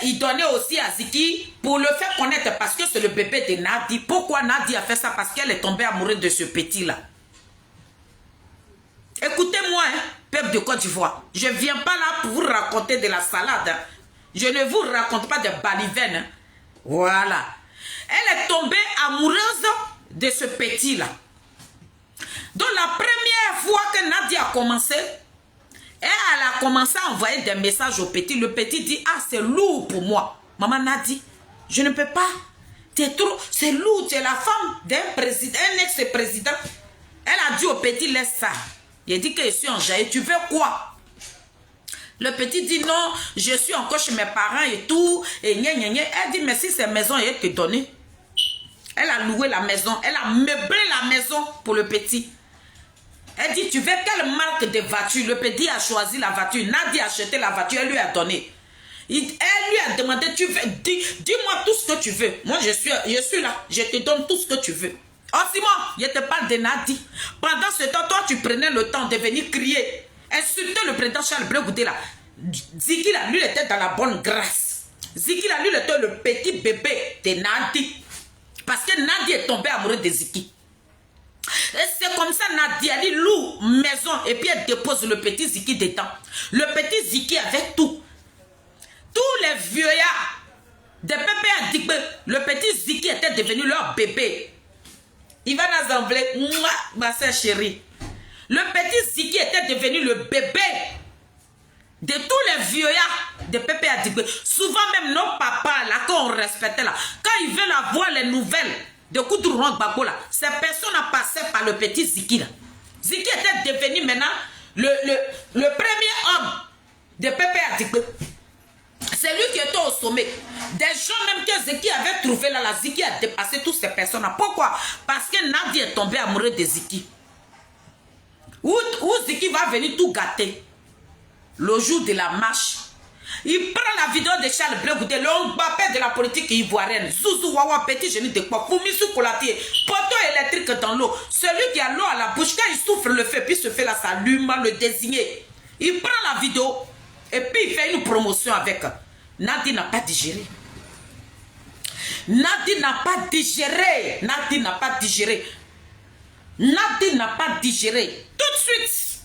il donnait aussi à Ziki pour le faire connaître parce que c'est le bébé de Nadi. Pourquoi Nadi a fait ça? Parce qu'elle est tombée amoureuse de ce petit-là. Écoutez-moi, hein, peuple de Côte d'Ivoire. Je ne viens pas là pour vous raconter de la salade. Hein. Je ne vous raconte pas de balivernes. Hein. Voilà. Elle est tombée amoureuse de ce petit-là. Donc la première fois que Nadia a commencé, elle a commencé à envoyer des messages au petit. Le petit dit, ah c'est lourd pour moi. Maman Nadi, je ne peux pas. C'est lourd, tu es la femme d'un président, un ex-président. Elle a dit au petit, laisse ça. Il a dit que je suis enjaillée, tu veux quoi? Le petit dit non, je suis encore chez mes parents et tout. Et gna, gna, gna. Elle dit, mais si c'est maison, elle te donne. Elle a loué la maison. Elle a meublé la maison pour le petit. Elle dit, tu veux quelle marque de voiture? Le petit a choisi la voiture. Nadia a acheté la voiture, elle lui a donné. Elle lui a demandé, dis-moi tout ce que tu veux. Moi, je suis là. Je te donne tout ce que tu veux. Oh Simon, je te parle de Nadi. Pendant ce temps, toi, tu prenais le temps de venir crier. Insulter le président Charles Blé Goudé là. Ziki là, lui, il était dans la bonne grâce. Ziki là, lui, il était le petit bébé de Nadi. Parce que Nadi est tombé amoureux de Ziki. Et c'est comme ça Nadi Ali loue maison et puis elle dépose le petit Ziki dedans. Le petit Ziki avec tout. Tous les vieillards de Pépé Adigbe, le petit Ziki était devenu leur bébé. Il va nous enlever, ma soeur chérie. Le petit Ziki était devenu le bébé de tous les vieillards de Pépé Adigbe. Souvent même nos papas là, qu'on respectait là, quand ils veulent avoir les nouvelles de Koutourou Gbagbo là, ces personnes ont passé par le petit Ziki là. Ziki était devenu maintenant le premier homme de Pépé Adigbe. C'est lui qui était au sommet. Des gens même que Ziki avait trouvé là, la Ziki a dépassé toutes ces personnes là. Pourquoi? Parce que Nadi est tombé amoureux de Ziki. Où Ziki va venir tout gâter. Le jour de la marche, il prend la vidéo de Charles Blé Goudé, le Mbappé de la politique ivoirienne. Zouzou Wawa, petit génie de quoi, Foumisu Koulaté, poteau électrique dans l'eau. Celui qui a l'eau à la bouche, quand il souffre le feu, puis ce fait là, s'allume, le désigner. Il prend la vidéo et puis il fait une promotion avec. Nadi n'a pas digéré. Nadi n'a pas digéré. Nadi n'a pas digéré. Nadi n'a pas digéré. Tout de suite,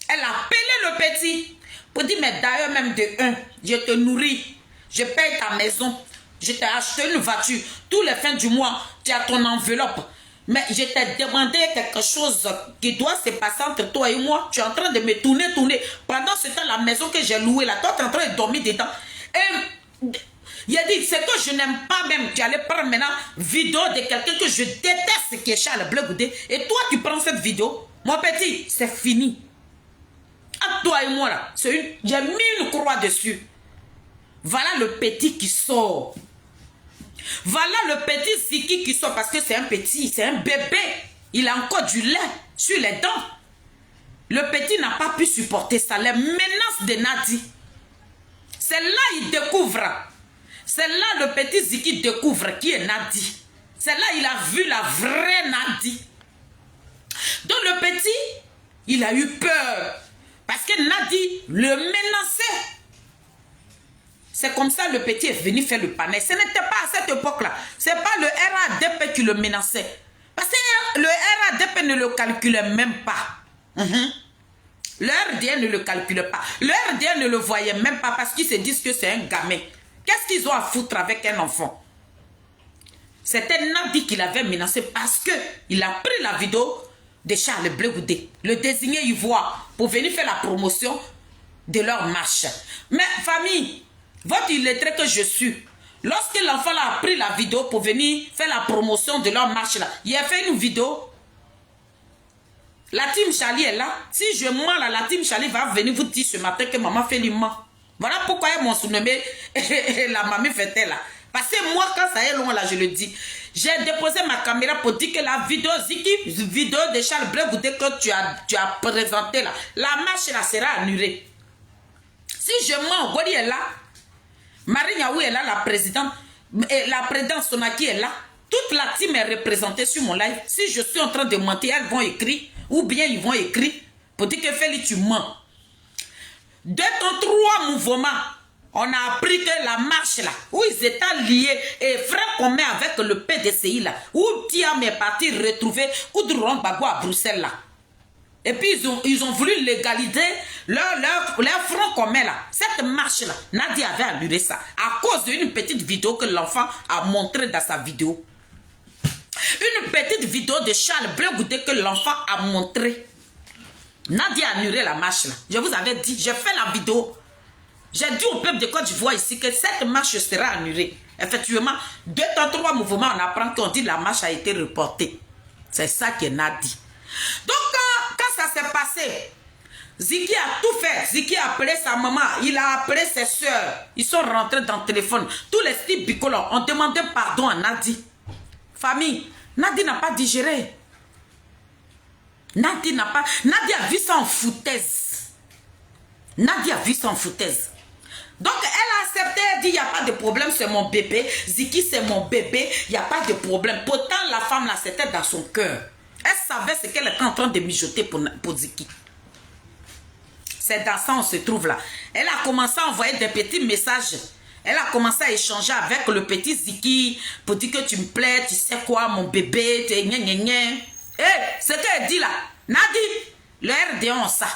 elle a appelé le petit pour dire, mais d'ailleurs même de un, je te nourris, je paye ta maison, je t'ai acheté une voiture, tous les fins du mois, tu as ton enveloppe. Mais je t'ai demandé quelque chose qui doit se passer entre toi et moi. Tu es en train de me tourner. Pendant ce temps, la maison que j'ai louée là, toi tu es en train de dormir dedans. Et Il a dit, c'est que je n'aime pas même. Tu allais prendre maintenant vidéo de quelqu'un que je déteste, qui est Charles Blé Goudé. Et toi, tu prends cette vidéo. Mon petit, c'est fini. Entre toi et moi, là, j'ai mis une croix dessus. Voilà le petit qui sort. Voilà le petit Ziki qui sort parce que c'est un petit, c'est un bébé. Il a encore du lait sur les dents. Le petit n'a pas pu supporter ça. Les menaces de Nadi. C'est là il découvre. C'est là le petit Ziki découvre qui est Nadi. C'est là il a vu la vraie Nadi. Donc le petit, il a eu peur. Parce que Nadi le menaçait. C'est comme ça le petit est venu faire le panel. Ce n'était pas à cette époque-là. Ce n'est pas le RADP qui le menaçait. Parce que le RADP ne le calculait même pas. Le RDN ne le calculait pas. Le RDN ne le voyait même pas parce qu'ils se disent que c'est un gamin. Qu'est-ce qu'ils ont à foutre avec un enfant? C'était Nadi qui l'avait menacé parce qu'il a pris la vidéo de Charles Blé Goudé, le désigné ivoire, pour venir faire la promotion de leur marche. Mais famille, votre illettré que je suis, lorsque l'enfant a pris la vidéo pour venir faire la promotion de leur marche là, il a fait une vidéo. La team Charlie est là. Si je mens là, la team Charlie va venir vous dire ce matin que maman fait l'immense. Voilà pourquoi ils m'ont surnommé la mamie fêtait là. Parce que moi, quand ça est loin là, je le dis. J'ai déposé ma caméra pour dire que la vidéo vidéo de Charles Blé Goudé que tu as présenté là, la marche là sera annulée. Si je mens, Godi est là. Marie Niaou est là, la présidente Sonaki est là. Toute la team est représentée sur mon live. Si je suis en train de mentir, elles vont écrire. Ou bien ils vont écrire pour dire que Félix, tu mens. Deux ou trois mouvements, on a appris que la marche là, où ils étaient liés et frère commun avec le PDCI là, où Tiam est parti retrouver Oudouron Bagou à Bruxelles là. Et puis ils ont voulu légaliser leur front commun là. Cette marche là, Nadia avait annulé ça à cause d'une petite vidéo que l'enfant a montrée dans sa vidéo. Une petite vidéo de Charles Blé Goudé que l'enfant a montré. Nadia a annulé la marche là. Je vous avais dit, j'ai fait la vidéo. J'ai dit au peuple de Côte d'Ivoire ici que cette marche sera annulée. Effectivement, 2 temps 3 mouvements, on apprend qu'on dit que la marche a été reportée. C'est ça que Nadi. Donc quand ça s'est passé, Ziki a tout fait. Ziki a appelé sa maman, il a appelé ses soeurs. Ils sont rentrés dans le téléphone. Tous les styles bicolores ont demandé pardon à Nadi. Famille, Nadi n'a pas digéré. Nadi a vu ça en foutaise. Nadi a vu ça en foutaise. Donc elle a accepté, elle dit il n'y a pas de problème, c'est mon bébé. Ziki c'est mon bébé, il n'y a pas de problème. Pourtant la femme là c'était dans son cœur. Elle savait ce qu'elle était en train de mijoter pour Ziki. C'est dans ça on se trouve là. Elle a commencé à envoyer des petits messages. Elle a commencé à échanger avec le petit Ziki pour dire que tu me plais, tu sais quoi, mon bébé, tu es gna gna gna. Ce qu'elle dit là, Nadi, le RDN ça.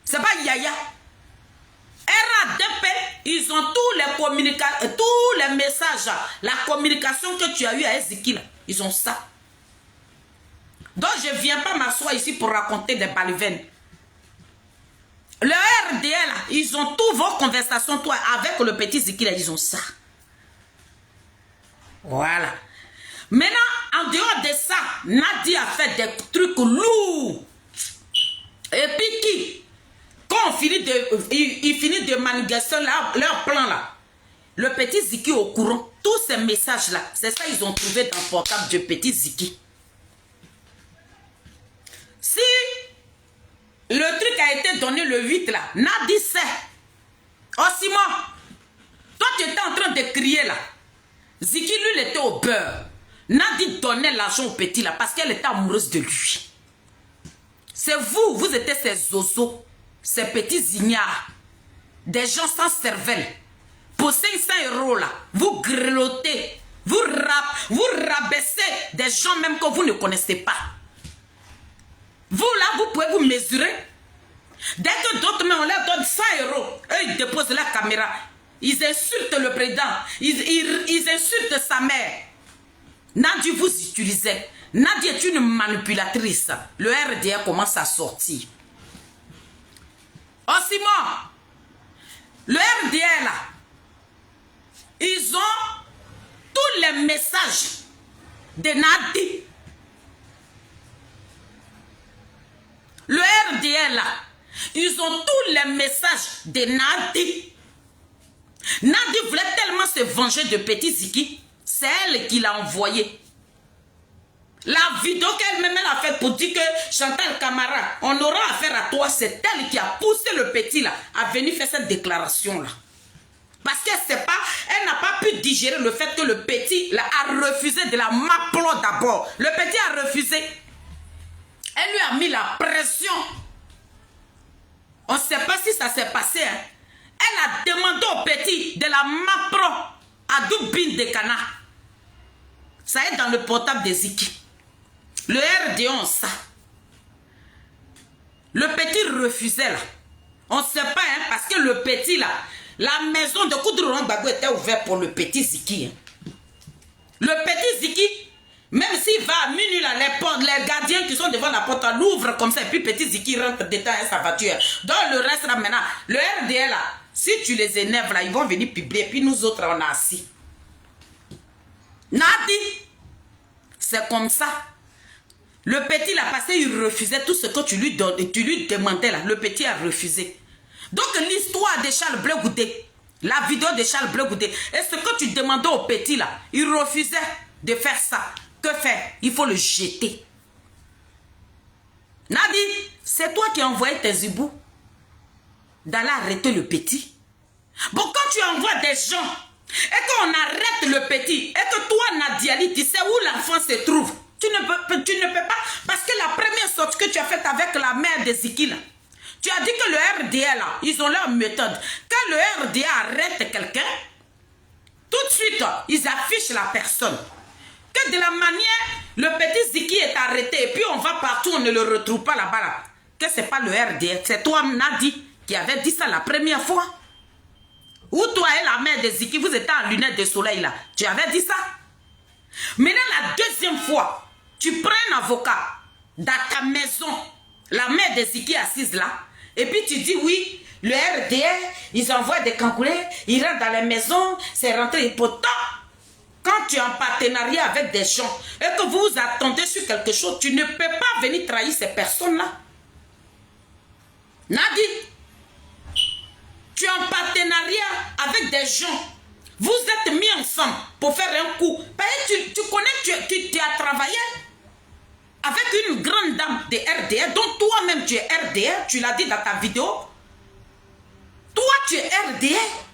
C'est pas Yaya. RADP, ils ont tous les messages, la communication que tu as eu à Ziki là, ils ont ça. Donc je ne viens pas m'asseoir ici pour raconter des balivernes. Le RDL, là, ils ont toutes vos conversations, toi, avec le petit Ziki, là, ils ont ça. Voilà. Maintenant, en dehors de ça, Nadi a fait des trucs lourds. Et puis qui? Quand il finit de manigander leur plan là, le petit Ziki au courant, tous ces messages là, c'est ça ils ont trouvé dans le portable du petit Ziki. Si le truc a été donné le 8 là, Nadi sait. Oh Simon, toi tu étais en train de crier là. Ziki lui il était au beurre. Nadi donnait l'argent au petit là parce qu'elle était amoureuse de lui. C'est vous, vous étiez ces zozos, ces petits ignares, des gens sans cervelle. Pour 500 € là, vous grelottez, vous rabaissez des gens même que vous ne connaissez pas. Vous là, vous pouvez vous mesurer. Dès que d'autres mais on leur donne 100 €, eux ils déposent la caméra. Ils insultent le président, ils insultent sa mère. Nadi vous utilisez. Nadi est une manipulatrice. Le RDA commence à sortir. Oh Simon, le RDA là, Ils ont tous les messages de Nadi. Le RDL là, ils ont tous les messages de Nadi. Nadi voulait tellement se venger de Petit Ziki, c'est elle qui l'a envoyé. La vidéo qu'elle-même a faite pour dire que Chantal Camara, on aura affaire à toi, c'est elle qui a poussé le petit là à venir faire cette déclaration là. Parce qu'elle sait pas, elle n'a pas pu digérer le fait que le petit là, a refusé de la m'appeler d'abord. Le petit a refusé. Elle lui a mis la pression. On ne sait pas si ça s'est passé. Hein. Elle a demandé au petit de la m'appeler à Doubine de Cana. Ça est dans le portable de Ziki. Le RD11, ça. Le petit refusait là. On ne sait pas, hein, parce que le petit là, la maison de Koudrouan Gbagbo était ouverte pour le petit Ziki. Hein. Le petit Ziki, même s'il va à minuit là, les gardiens qui sont devant la porte l'ouvrent comme ça, et puis petit Ziki rentre dedans sa voiture. Donc le reste là maintenant, le RDL là, si tu les énerves là, ils vont venir publier, puis nous autres on a assis. Nadi, c'est comme ça. Le petit là, parce qu'il refusait tout ce que tu lui demandais là. Le petit a refusé. Donc l'histoire de Charles Bleu Goudé, la vidéo de Charles Bleu Goudé, et ce que tu demandais au petit là, il refusait de faire ça. Que faire? Il faut le jeter. Nadi, c'est toi qui as envoyé tes zibous d'aller arrêter le petit. Bon, quand tu envoies des gens et qu'on arrête le petit, et que toi, Nadiali, tu sais où l'enfant se trouve, tu ne peux pas, parce que la première sortie que tu as faite avec la mère de Ziki, là, tu as dit que le RDA, là, ils ont leur méthode. Quand le RDA arrête quelqu'un, tout de suite, ils affichent la personne. Que de la manière, le petit Ziki est arrêté, et puis on va partout, on ne le retrouve pas là-bas, là. Que c'est pas le RDA, c'est toi, Nadi, qui avait dit ça la première fois. Ou toi et la mère de Ziki, vous étiez en lunettes de soleil, là. Tu avais dit ça. Maintenant, la deuxième fois, tu prends un avocat dans ta maison, la mère de Ziki assise là, et puis tu dis oui, le RDR, ils envoient des Cagoulés, ils rentrent dans les maisons, c'est rentré. Et pourtant, quand tu es en partenariat avec des gens et que vous attendez sur quelque chose, tu ne peux pas venir trahir ces personnes-là. Nadi, tu es en partenariat avec des gens. Vous êtes mis ensemble pour faire un coup. Tu connais, tu as travaillé avec une grande dame de RDR, dont toi-même tu es RDR, tu l'as dit dans ta vidéo. Toi, tu es RDR.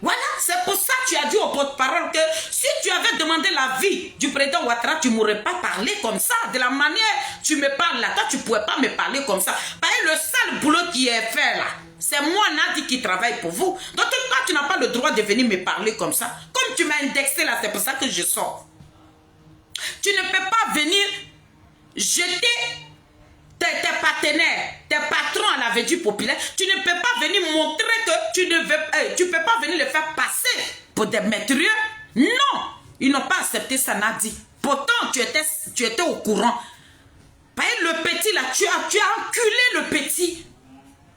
Voilà, c'est pour ça que tu as dit au porte-parole que si tu avais demandé l'avis du président Ouattara, tu ne m'aurais pas parlé comme ça. De la manière tu me parles là, toi, tu ne pouvais pas me parler comme ça. Parce que le seul boulot qui est fait là, c'est moi, Nadi, qui travaille pour vous. Donc toi, tu n'as pas le droit de venir me parler comme ça. Comme tu m'as indexé là, c'est pour ça que je sors. Tu ne peux pas venir jeter tes partenaires, tes patrons à la vedue populaire. Tu ne peux pas venir montrer que tu ne veux, tu peux pas venir le faire passer pour des maîtrieux. Non, ils n'ont pas accepté ça, Nadi. Pourtant, tu étais au courant. Le petit là, tu as enculé le petit.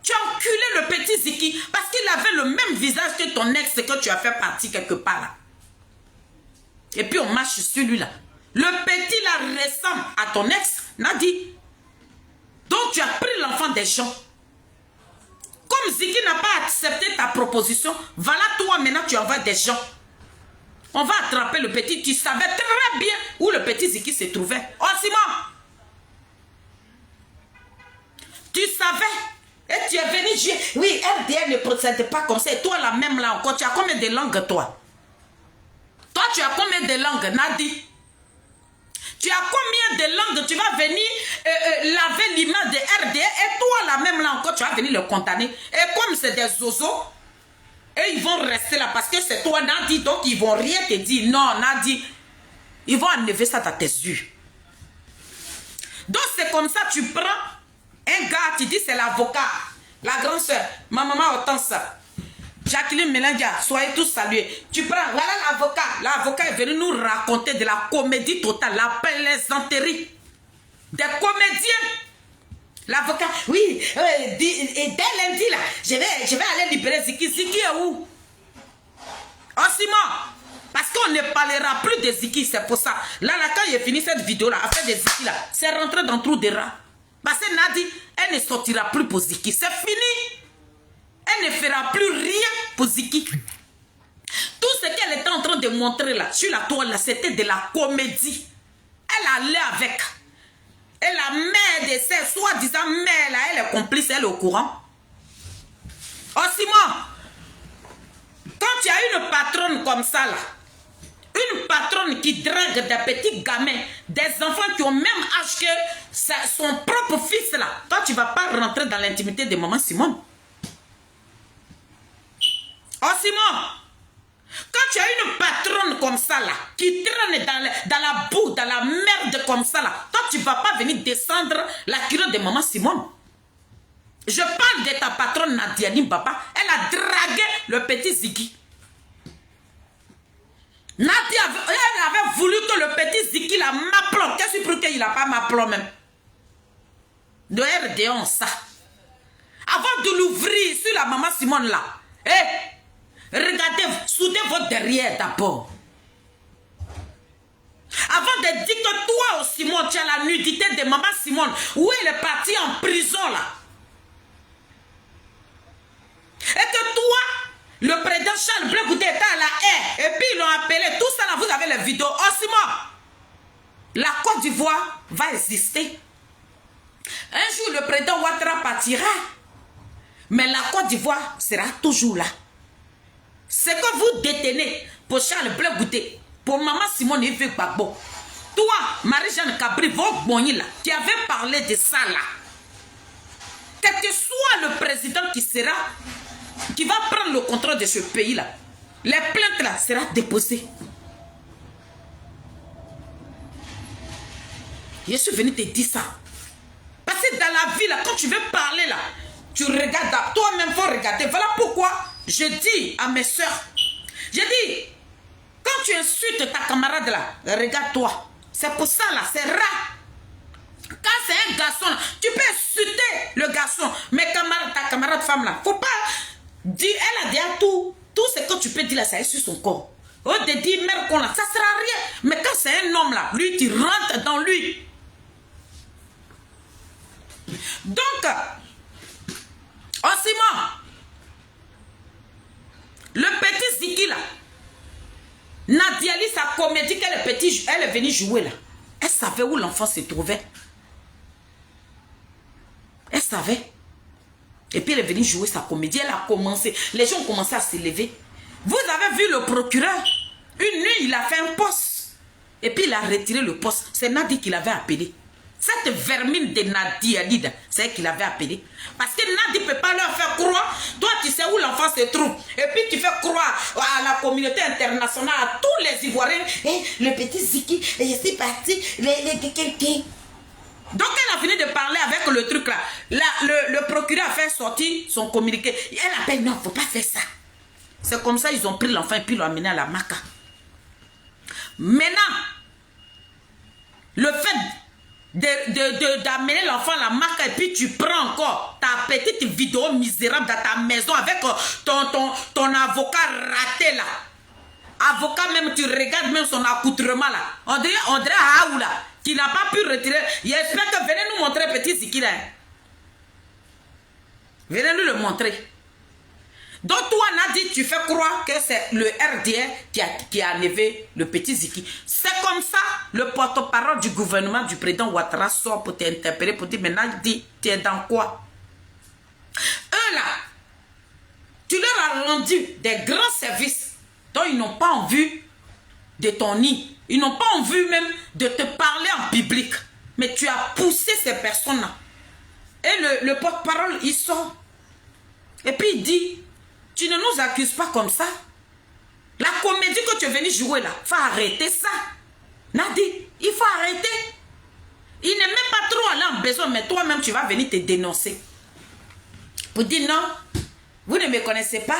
Tu as enculé le petit Ziki parce qu'il avait le même visage que ton ex que tu as fait partie quelque part là. Et puis on marche sur lui là. Le petit là ressemble à ton ex, Nadi. Donc tu as pris l'enfant des gens. Comme Ziki n'a pas accepté ta proposition, voilà toi maintenant tu envoies des gens. On va attraper le petit. Tu savais très bien où le petit Ziki se trouvait. Oh Simon, tu savais. Et tu es venu dire, oui, RDR ne procède pas comme ça. Et toi, la même là encore, tu as combien de langues, toi? Toi, tu as combien de langues, Nadi? Tu as combien de langues? Tu vas venir laver l'image de RDR. Et toi, la même là encore, tu vas venir le condamner. Et comme c'est des zozos, et ils vont rester là parce que c'est toi, Nadi. Donc, ils vont rien te dire. Non, Nadi, ils vont enlever ça dans tes yeux. Donc, c'est comme ça, tu prends un gars, tu dis c'est l'avocat, la grande soeur, ma maman Hortense, Jacqueline Mélendia, soyez tous salués. Tu prends, voilà l'avocat. L'avocat est venu nous raconter de la comédie totale, la plaisanterie des comédiens. L'avocat, oui, et dès lundi là, je vais aller libérer Ziki. Ziki est où? Oh Simon, parce qu'on ne parlera plus de Ziki, c'est pour ça. Là, quand il a fini cette vidéo-là, affaire de Ziki, là, c'est rentré dans le trou des rats. Parce que Nadi, elle ne sortira plus pour Ziki. C'est fini. Elle ne fera plus rien pour Ziki. Tout ce qu'elle était en train de montrer là, sur la toile, là, c'était de la comédie. Elle allait avec. Et la mère de ses soi-disant mère là, elle est complice, elle est au courant. Oh Simon, quand tu as une patronne comme ça là, une patronne qui drague des petits gamins, des enfants qui ont même âge que son propre fils là, toi tu ne vas pas rentrer dans l'intimité de maman Simone. Oh Simon, quand tu as une patronne comme ça là, qui traîne dans la boue, dans la merde comme ça là, toi tu ne vas pas venir descendre la culotte de maman Simone. Je parle de ta patronne Nadiani Baba, elle a dragué le petit Ziki. Nadia, elle avait voulu que le petit Ziki la m'applombe. Qu'est-ce que qu'il n'a pas m'applombe même? De RD11 ça. Avant de l'ouvrir sur la maman Simone là, regardez, soudez votre derrière d'abord. Avant de dire que toi, Simone, tu as la nudité de maman Simone, où elle est partie en prison là. Et que toi, le président Charles Blé Goudé était à la haie. Et puis ils l'ont appelé. Tout ça là, vous avez les vidéos. Oh Simon, la Côte d'Ivoire va exister. Un jour, le président Ouattara partira. Mais la Côte d'Ivoire sera toujours là. Ce que vous détenez pour Charles Blé Goudé, pour maman Simone Yves Gbagbo, toi, Marie-Jeanne Cabri, votre bonnie là, qui avait parlé de ça là, quel que soit le président qui va prendre le contrôle de ce pays-là, les plaintes là seront déposées. Je suis venu te dire ça. Parce que dans la vie là, quand tu veux parler là, tu regardes, toi-même faut regarder. Voilà pourquoi je dis à mes soeurs, je dis, quand tu insultes ta camarade là, regarde-toi. C'est pour ça là, c'est rare. Quand c'est un garçon, tu peux insulter le garçon, mais ta camarade femme là, faut pas dire, elle a déjà tout ce que tu peux dire là, ça est sur son corps. Au de dire merde qu'on a, ça sert à rien. Mais quand c'est un homme là, lui tu rentres dans lui. Donc, en Simon, le petit Ziki là, Nadiali, sa comédie qu'elle est venue jouer là, elle savait où l'enfant se trouvait. Elle savait. Et puis elle est venue jouer sa comédie. Elle a commencé. Les gens ont commencé à se lever. Vous avez vu le procureur. Une nuit, il a fait un poste. Et puis il a retiré le poste. C'est Nadi qui l'avait appelé. Cette vermine de Nadi Alida, c'est elle qui l'avait appelé. Parce que Nadi ne peut pas leur faire croire. Toi, tu sais où l'enfant se trouve. Et puis tu fais croire à la communauté internationale, à tous les Ivoiriens. Et le petit Ziki, et je suis parti. Donc elle a fini de parler avec le truc là. Le procureur a fait sortir son communiqué. Elle appelle, non, il ne faut pas faire ça. C'est comme ça ils ont pris l'enfant et puis l'ont amené à la Maca. Maintenant, le fait d'amener l'enfant à la Maca et puis tu prends encore ta petite vidéo misérable dans ta maison avec ton avocat raté là. Avocat même, tu regardes même son accoutrement là. On dirait Aoula qui n'a pas pu retirer. J'espère que venez nous montrer petit Ziki là. Venez nous le montrer. Donc toi Nadi, tu fais croire que c'est le RDR qui a enlevé le petit Ziki. C'est comme ça le porte-parole du gouvernement du président Ouattara sort pour t'interpeller, pour dire mais Nadi, tu es dans quoi? Eux là, tu leur as rendu des grands services dont ils n'ont pas envie de ton nid. Ils n'ont pas envie même de te parler en public. Mais tu as poussé ces personnes-là. Et le porte-parole, il sort. Et puis il dit, tu ne nous accuses pas comme ça. La comédie que tu es venu jouer là, il faut arrêter ça. Nadi, il faut arrêter. Il n'est même pas trop allé en besoin, mais toi-même, tu vas venir te dénoncer. Pour dire non, vous ne me connaissez pas.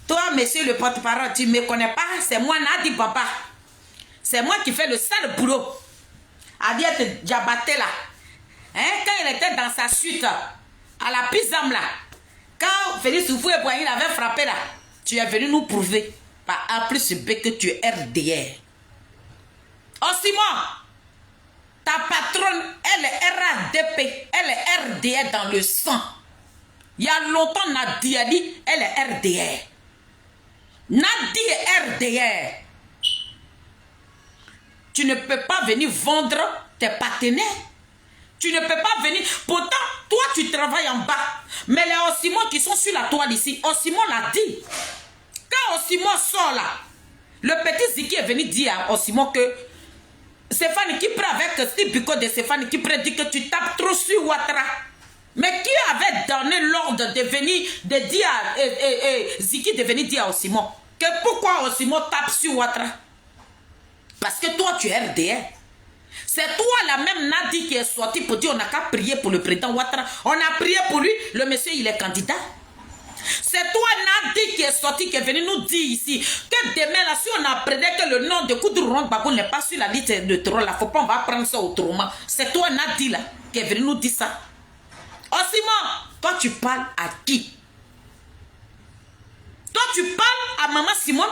Toi, monsieur le porte-parole, tu ne me connais pas. C'est moi, Nadi Baba. C'est moi qui fais le sale boulot. Adiette Diabaté là. Hein, quand il était dans sa suite à la Pisam là, quand Félix Oufoué-Boigny l'avait frappé là, Tu es venu nous prouver par A plus B que tu es RDR. Osimo, ta patronne, elle est RADP, elle est RDR dans le sang. Il y a longtemps, Nadia a dit, elle est RDR. Nadi est RDR. Tu ne peux pas venir vendre tes partenaires. Tu ne peux pas venir. Pourtant, toi, tu travailles en bas. Mais les Osimo qui sont sur la toile ici, Osimo l'a dit. Quand Osimo sort là, le petit Ziki est venu dire à Osimo que Stéphane qui prend avec Steve Biko de Stéphane qui prédit que tu tapes trop sur Ouattara. Mais qui avait donné l'ordre de venir, de dire à Ziki de venir dire à Osimo que pourquoi Osimo tape sur Ouattara? Parce que toi, tu es RDR. C'est toi la même Nadi qui est sorti pour dire on n'a qu'à prier pour le président Ouattara. On a prié pour lui, le monsieur il est candidat. C'est toi Nadi qui est sorti, qui est venu nous dire ici que demain là, si on apprenait que le nom de Koudouron Gbagbo n'est pas sur la liste de trône, là, faut pas on va prendre ça autrement. C'est toi Nadi là qui est venu nous dire ça. Osimo, toi tu parles à qui? Toi tu parles à Maman Simone?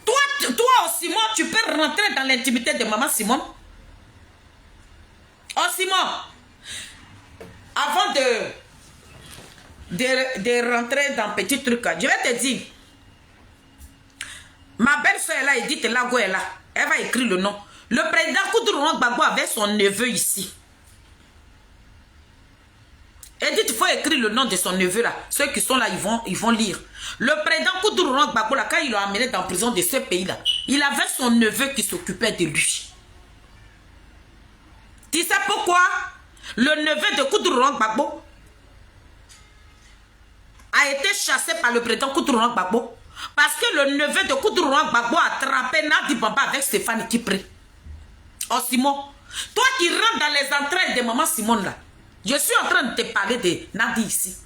Toi Osimo, tu peux rentrer dans l'intimité de Maman Simone? Osimo, avant de rentrer dans petit truc, je vais te dire, ma belle-soeur est là, Edith Lago est là, elle va écrire le nom. Le président Koudouron Gbagbo avait son neveu ici. Edith, il faut écrire le nom de son neveu là. Ceux qui sont là, ils vont lire. Le président Koudouron Gbagbo là, quand il l'a amené dans la prison de ce pays là, il avait son neveu qui s'occupait de lui. Tu sais pourquoi le neveu de Koudouron Gbagbo a été chassé par le président Koudouron Gbagbo? Parce que le neveu de Koudouron Gbagbo a attrapé Nadi Bamba avec Stéphane Kipré. Oh Simon, toi qui rentres dans les entrailles de Maman Simone là, je suis en train de te parler de Nadi ici.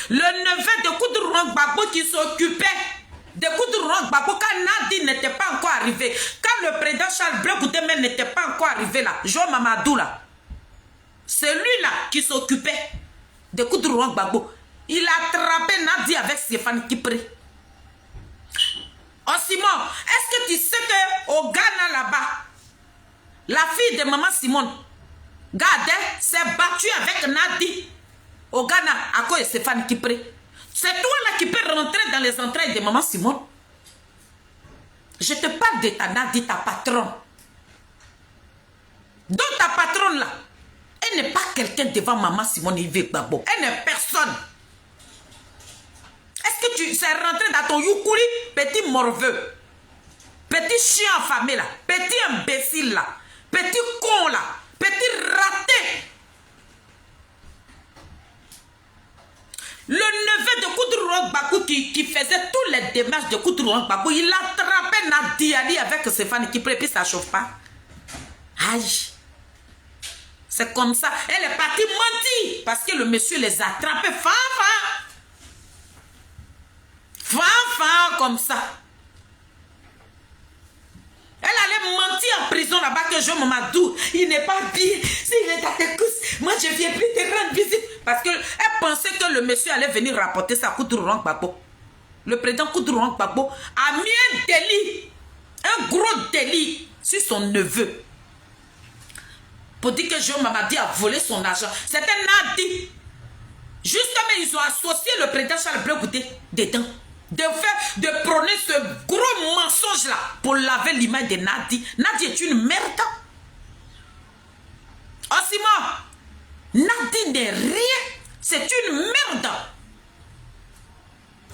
Le neveu de Koudouron Gbagbo qui s'occupait de Koudouron Gbagbo quand Nadi n'était pas encore arrivé. Quand le président Charles Blé Goudemé n'était pas encore arrivé là, Jean Mamadou là. C'est lui là qui s'occupait de Koudouron Gbagbo. Il a attrapé Nadi avec Stéphane Kipré. Oh Simon, est-ce que tu sais qu'au Ghana là-bas, la fille de Maman Simone, Gade, s'est battue avec Nadi au Ghana à cause de Stéphane Kipré? C'est toi là qui peux rentrer dans les entrailles de Maman Simone. Je te parle de ta Nadi, ta patronne. Donc ta patronne là, elle n'est pas quelqu'un devant Maman Simone Yves Gbagbo. Elle n'est personne. Est-ce que tu sais rentrer dans ton Yukuri, petit morveux, petit chien affamé là, petit imbécile là, petit con là, petit raté? Le neveu de Koudouron Gbagbo qui faisait tous les démarches de Koudouron Gbagbo, il attrapait Nadia Ali avec Stéphane Kipré, puis ça ne chauffe pas. Aïe. C'est comme ça. Elle est partie mentir parce que le monsieur les a attrapés. Fan, comme ça. Elle allait mentir en prison là-bas que Jean Mamadou, il n'est pas bien. S'il est à tes cousses, moi je ne viens plus te rendre visite. Parce qu'elle pensait que le monsieur allait venir rapporter ça à Koudouron Gbagbo. Le président Koudouron Gbagbo a mis un délit, un gros délit sur son neveu. Pour dire que Jean Mamadi a volé son argent. C'était Nadi. Justement, ils ont associé le président Charles Blé Goudé dedans. De prôner ce gros mensonge-là pour laver l'image de Nadi. Nadi est une merde. Oh Simon, Nadi n'est rien. C'est une merde.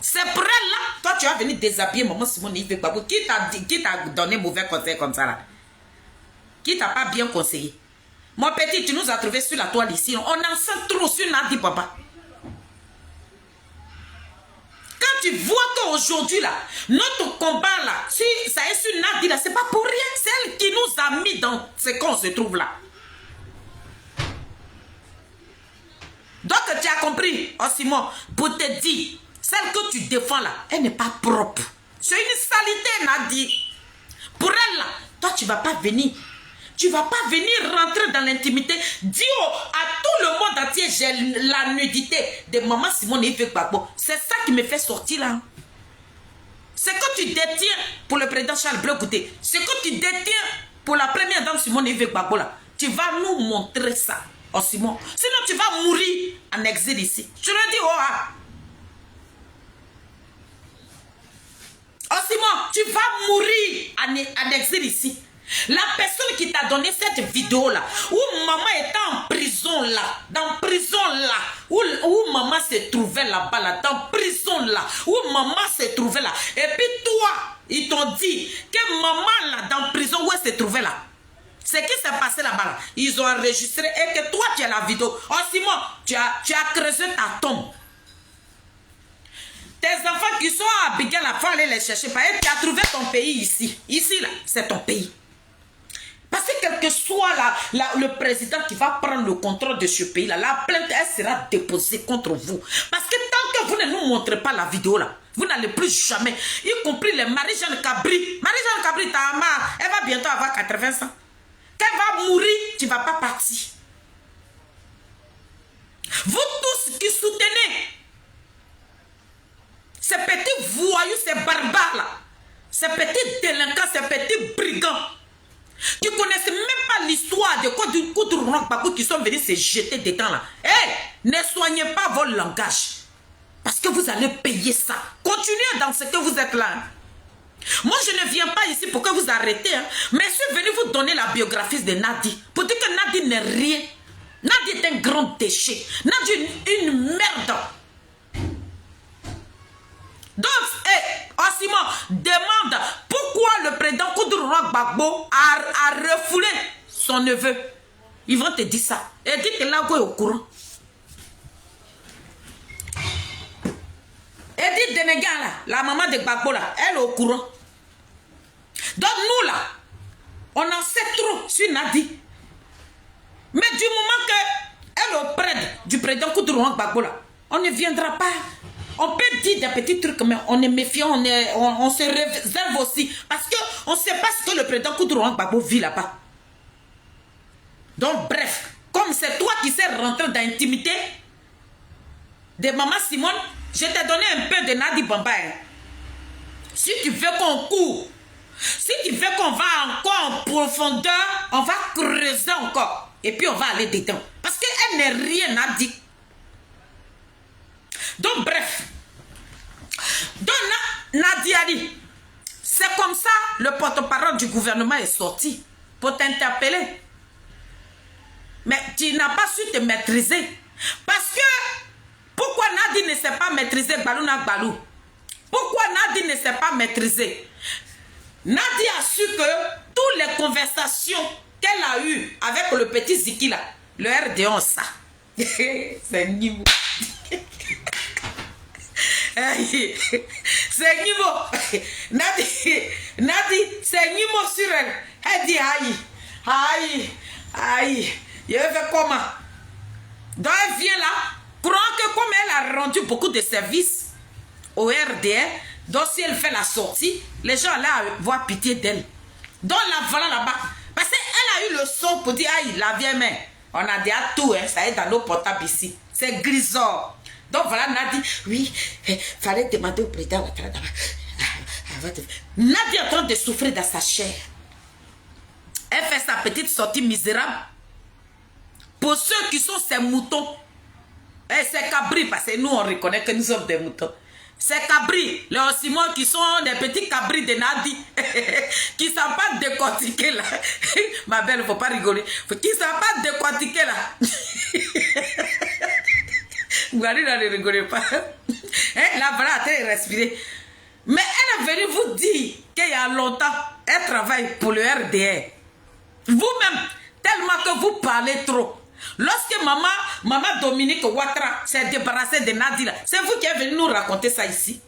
C'est pour elle là. Toi, tu vas venir déshabiller Maman Simone Yves Gbagbo. Qui t'a donné mauvais conseil comme ça là? Qui t'a pas bien conseillé? Mon petit, tu nous as trouvé sur la toile ici. On en sent trop sur Nadi Baba. Quand tu vois qu'aujourd'hui, là, notre combat, là, si ça est sur Nadi, là, c'est pas pour rien. C'est elle qui nous a mis dans ce qu'on se trouve là. Donc, tu as compris, oh Simon, pour te dire, celle que tu défends là, elle n'est pas propre. C'est une saleté, Nadi. Pour elle, là, toi, tu vas pas venir. Tu ne vas pas venir rentrer dans l'intimité. Dis à le monde entier, j'ai la nudité de maman Simone et Yves Gbagbo. C'est ça qui me fait sortir là. Ce que tu détiens pour le président Charles Blé Goûté, ce que tu détiens pour la première dame Simone et Yves Gbagbo là, tu vas nous montrer ça. Oh Simon, sinon tu vas mourir en exil ici. Je le dis, oh ah. Oh Simon, tu vas mourir en exil ici. La personne qui t'a donné cette vidéo là, où maman était en prison là, dans prison là, où maman se trouvait là-bas là, dans prison là, où maman se trouvait là. Et puis toi, ils t'ont dit que maman là, dans prison où elle se trouvait là, ce qui s'est passé là-bas là, ils ont enregistré et que toi tu as la vidéo. Oh Simon, tu as creusé ta tombe. Tes enfants qui sont à Abidjan, il faut aller les chercher. Tu as trouvé ton pays ici. Ici, là, c'est ton pays. Parce que quel que soit le président qui va prendre le contrôle de ce pays-là, la plainte, elle sera déposée contre vous. Parce que tant que vous ne nous montrez pas la vidéo, là, vous n'allez plus jamais, y compris les Marie-Jeanne Cabri. Marie-Jeanne Cabri, ta maman, elle va bientôt avoir 80 ans. Quand elle va mourir, tu ne vas pas partir. Vous tous qui soutenez ces petits voyous, ces barbares là, ces petits délinquants, ces petits brigands, qui ne connaissent même pas l'histoire de Koudou Gbagbo qui sont venus se jeter dedans là. Ne soignez pas votre langage. Parce que vous allez payer ça. Continuez dans ce que vous êtes là. Moi, je ne viens pas ici pour que vous arrêtez. Hein, mais je suis venu vous donner la biographie de Nadi. Pour dire que Nadi n'est rien. Nadi est un grand déchet. Nadi est une merde. Donc, Simon demande pourquoi le président Koudou Gbagbo a refoulé son neveu. Ils vont te dire ça. Et dit que Lago est au courant. Edith Denegan, là, la maman de Gbagbo, là, elle est au courant. Donc nous, là, on en sait trop sur Nadi. Mais du moment qu'elle est auprès du président Koudou Gbagbo, là, on ne viendra pas. On peut dire des petits trucs, mais on est méfiant, on se réserve aussi. Parce qu'on ne sait pas ce que le président Koudou Gbagbo vit là-bas. Donc, bref, comme c'est toi qui sais rentrer dans l'intimité de maman Simone, je t'ai donné un peu de Nadi Bamba. Si tu veux qu'on court, si tu veux qu'on va encore en profondeur, on va creuser encore. Et puis on va aller dedans. Parce qu'elle n'est rien à dire. Donc bref. Donc Nadi a dit, c'est comme ça le porte-parole du gouvernement est sorti pour t'interpeller. Mais tu n'as pas su te maîtriser. Parce que pourquoi Nadi ne sait pas maîtriser Gbalouna Gbalou? Pourquoi Nadi ne sait pas maîtriser? Nadi a su que toutes les conversations qu'elle a eues avec le petit Ziki là, le RD11 ça. C'est niveau. C'est niveau. Nadi, c'est niveau sur elle. Elle dit aïe, je vais comment? Donc elle vient là. Croyant que comme elle a rendu beaucoup de services au RDR, donc si elle fait la sortie, les gens allaient avoir pitié d'elle. Donc la voilà là-bas. Parce qu'elle a eu le son pour dire, aïe, la vieille mère, on a déjà tout, hein, ça est dans nos portables ici. C'est grisant. Donc voilà, Nadi, oui, fallait demander au président. Nadi est en train de souffrir dans sa chair. Elle fait sa petite sortie misérable. Pour ceux qui sont ses moutons, et c'est cabri, parce que nous on reconnaît que nous sommes des moutons. C'est cabri, les ossimons qui sont des petits cabris de Nadi, qui ne savent pas décortiquer là. Ma belle, il ne faut pas rigoler. Qui ne savent pas décortiquer là. Vous ne rigolez pas. Là, voilà, elle respirer. Mais elle est venue vous dire qu'il y a longtemps, elle travaille pour le RDR. Vous-même, tellement que vous parlez trop. Lorsque maman Dominique Ouattara s'est débarrassée de Nadi, c'est vous qui êtes venu nous raconter ça ici.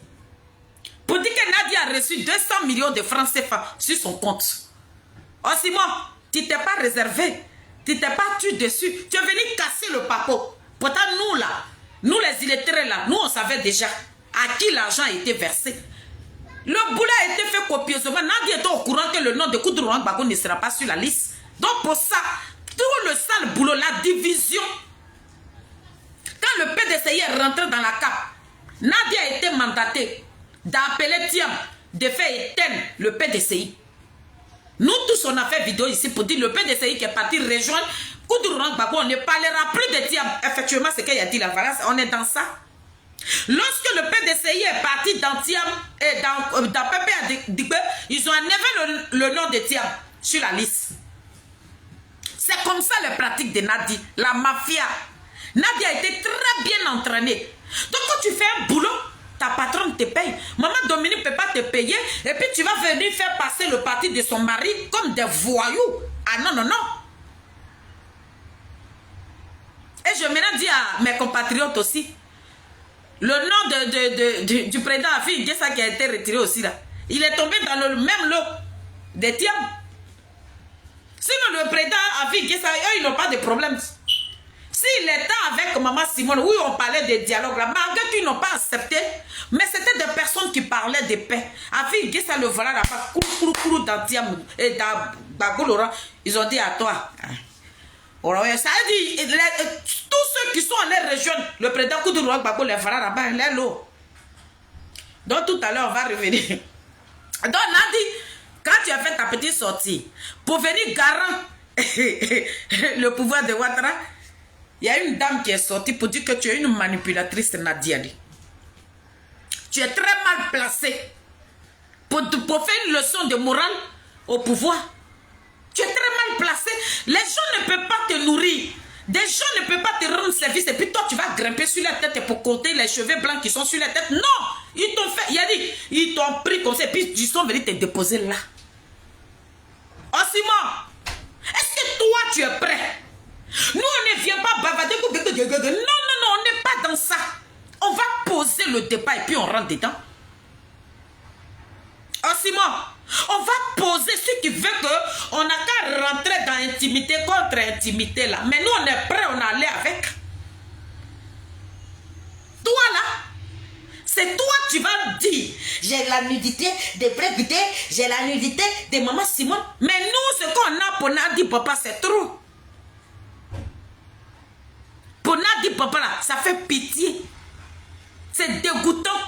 Pour dire que Nadi a reçu 200 millions de francs CFA sur son compte. Oh Simon, tu t'es pas réservé. Tu t'es pas tué dessus. Tu es venu casser le papo. Pourtant nous là, nous les illettrés là, nous on savait déjà à qui l'argent a été versé. Le boulot a été fait copieusement. Nadi était au courant que le nom de Koudou Gbagbo ne sera pas sur la liste. Donc pour ça, tout le sale boulot, la division Quand le PDCI est rentré dans la CAP, Nadia a été mandatée d'appeler Thiam, de faire éteindre le PDCI. Nous tous, on a fait vidéo ici pour dire le PDCI qui est parti rejoindre Koudou Gbagbo. On ne parlera plus de Thiam. Effectivement, c'est qu'il a dit la valence. On est dans ça. Lorsque le PDCI est parti dans Thiam et dans PPA, ils ont enlevé le nom de Thiam sur la liste. C'est comme ça les pratiques de Nadi, la mafia. Nadi a été très bien entraînée. Donc quand tu fais un boulot, ta patronne te paye. Maman Dominique ne peut pas te payer. Et puis tu vas venir faire passer le parti de son mari comme des voyous. Ah non, non, non. Et je maintenant dis à mes compatriotes aussi, le nom du président Afi N'Guessan qui a été retiré aussi là, il est tombé dans le même lot de Thiam. Sinon le président Afi N'Guessan, eux ils n'ont pas de problème. S'il était avec Maman Simone, oui on parlait de dialogue là, malgré qu'ils n'ont pas accepté, mais c'était des personnes qui parlaient de paix. Afi N'Guessan le voilà là-bas, courou dans Thiam et dans Bagolora, ils ont dit à toi. Ça veut dire, tous ceux qui sont allés rejoindre le président Koudou Gbagbo, les voilà là-bas, les lots. Donc tout à l'heure, on va revenir. Donc Nadi, quand tu as fait ta petite sortie, pour venir garant le pouvoir de Ouattara, il y a une dame qui est sortie pour dire que tu es une manipulatrice, Nadia. Tu es très mal placée pour faire une leçon de morale au pouvoir. Tu es très mal placé. Les gens ne peuvent pas te nourrir. Des gens ne peuvent pas te rendre service. Et puis toi, tu vas grimper sur la tête pour compter les cheveux blancs qui sont sur la tête. Non! Ils t'ont fait. Il a dit, ils t'ont pris comme ça. Et puis ils sont venus te déposer là. Oh Simon! Est-ce que toi, tu es prêt? Nous, on ne vient pas bavarder. Non, non, non, on n'est pas dans ça. On va poser le débat et puis on rentre dedans. Oh Simon! On va poser ce qui veut qu'on n'a qu'à rentrer dans intimité contre intimité là. Mais nous on est prêts, on allait avec. Toi là, c'est toi tu vas dire, j'ai la nudité de Bréguité, j'ai la nudité de Maman Simone. Mais nous, ce qu'on a pour Nadi Papa, c'est trop. Pour Nadi Papa là, ça fait pitié. C'est dégoûtant.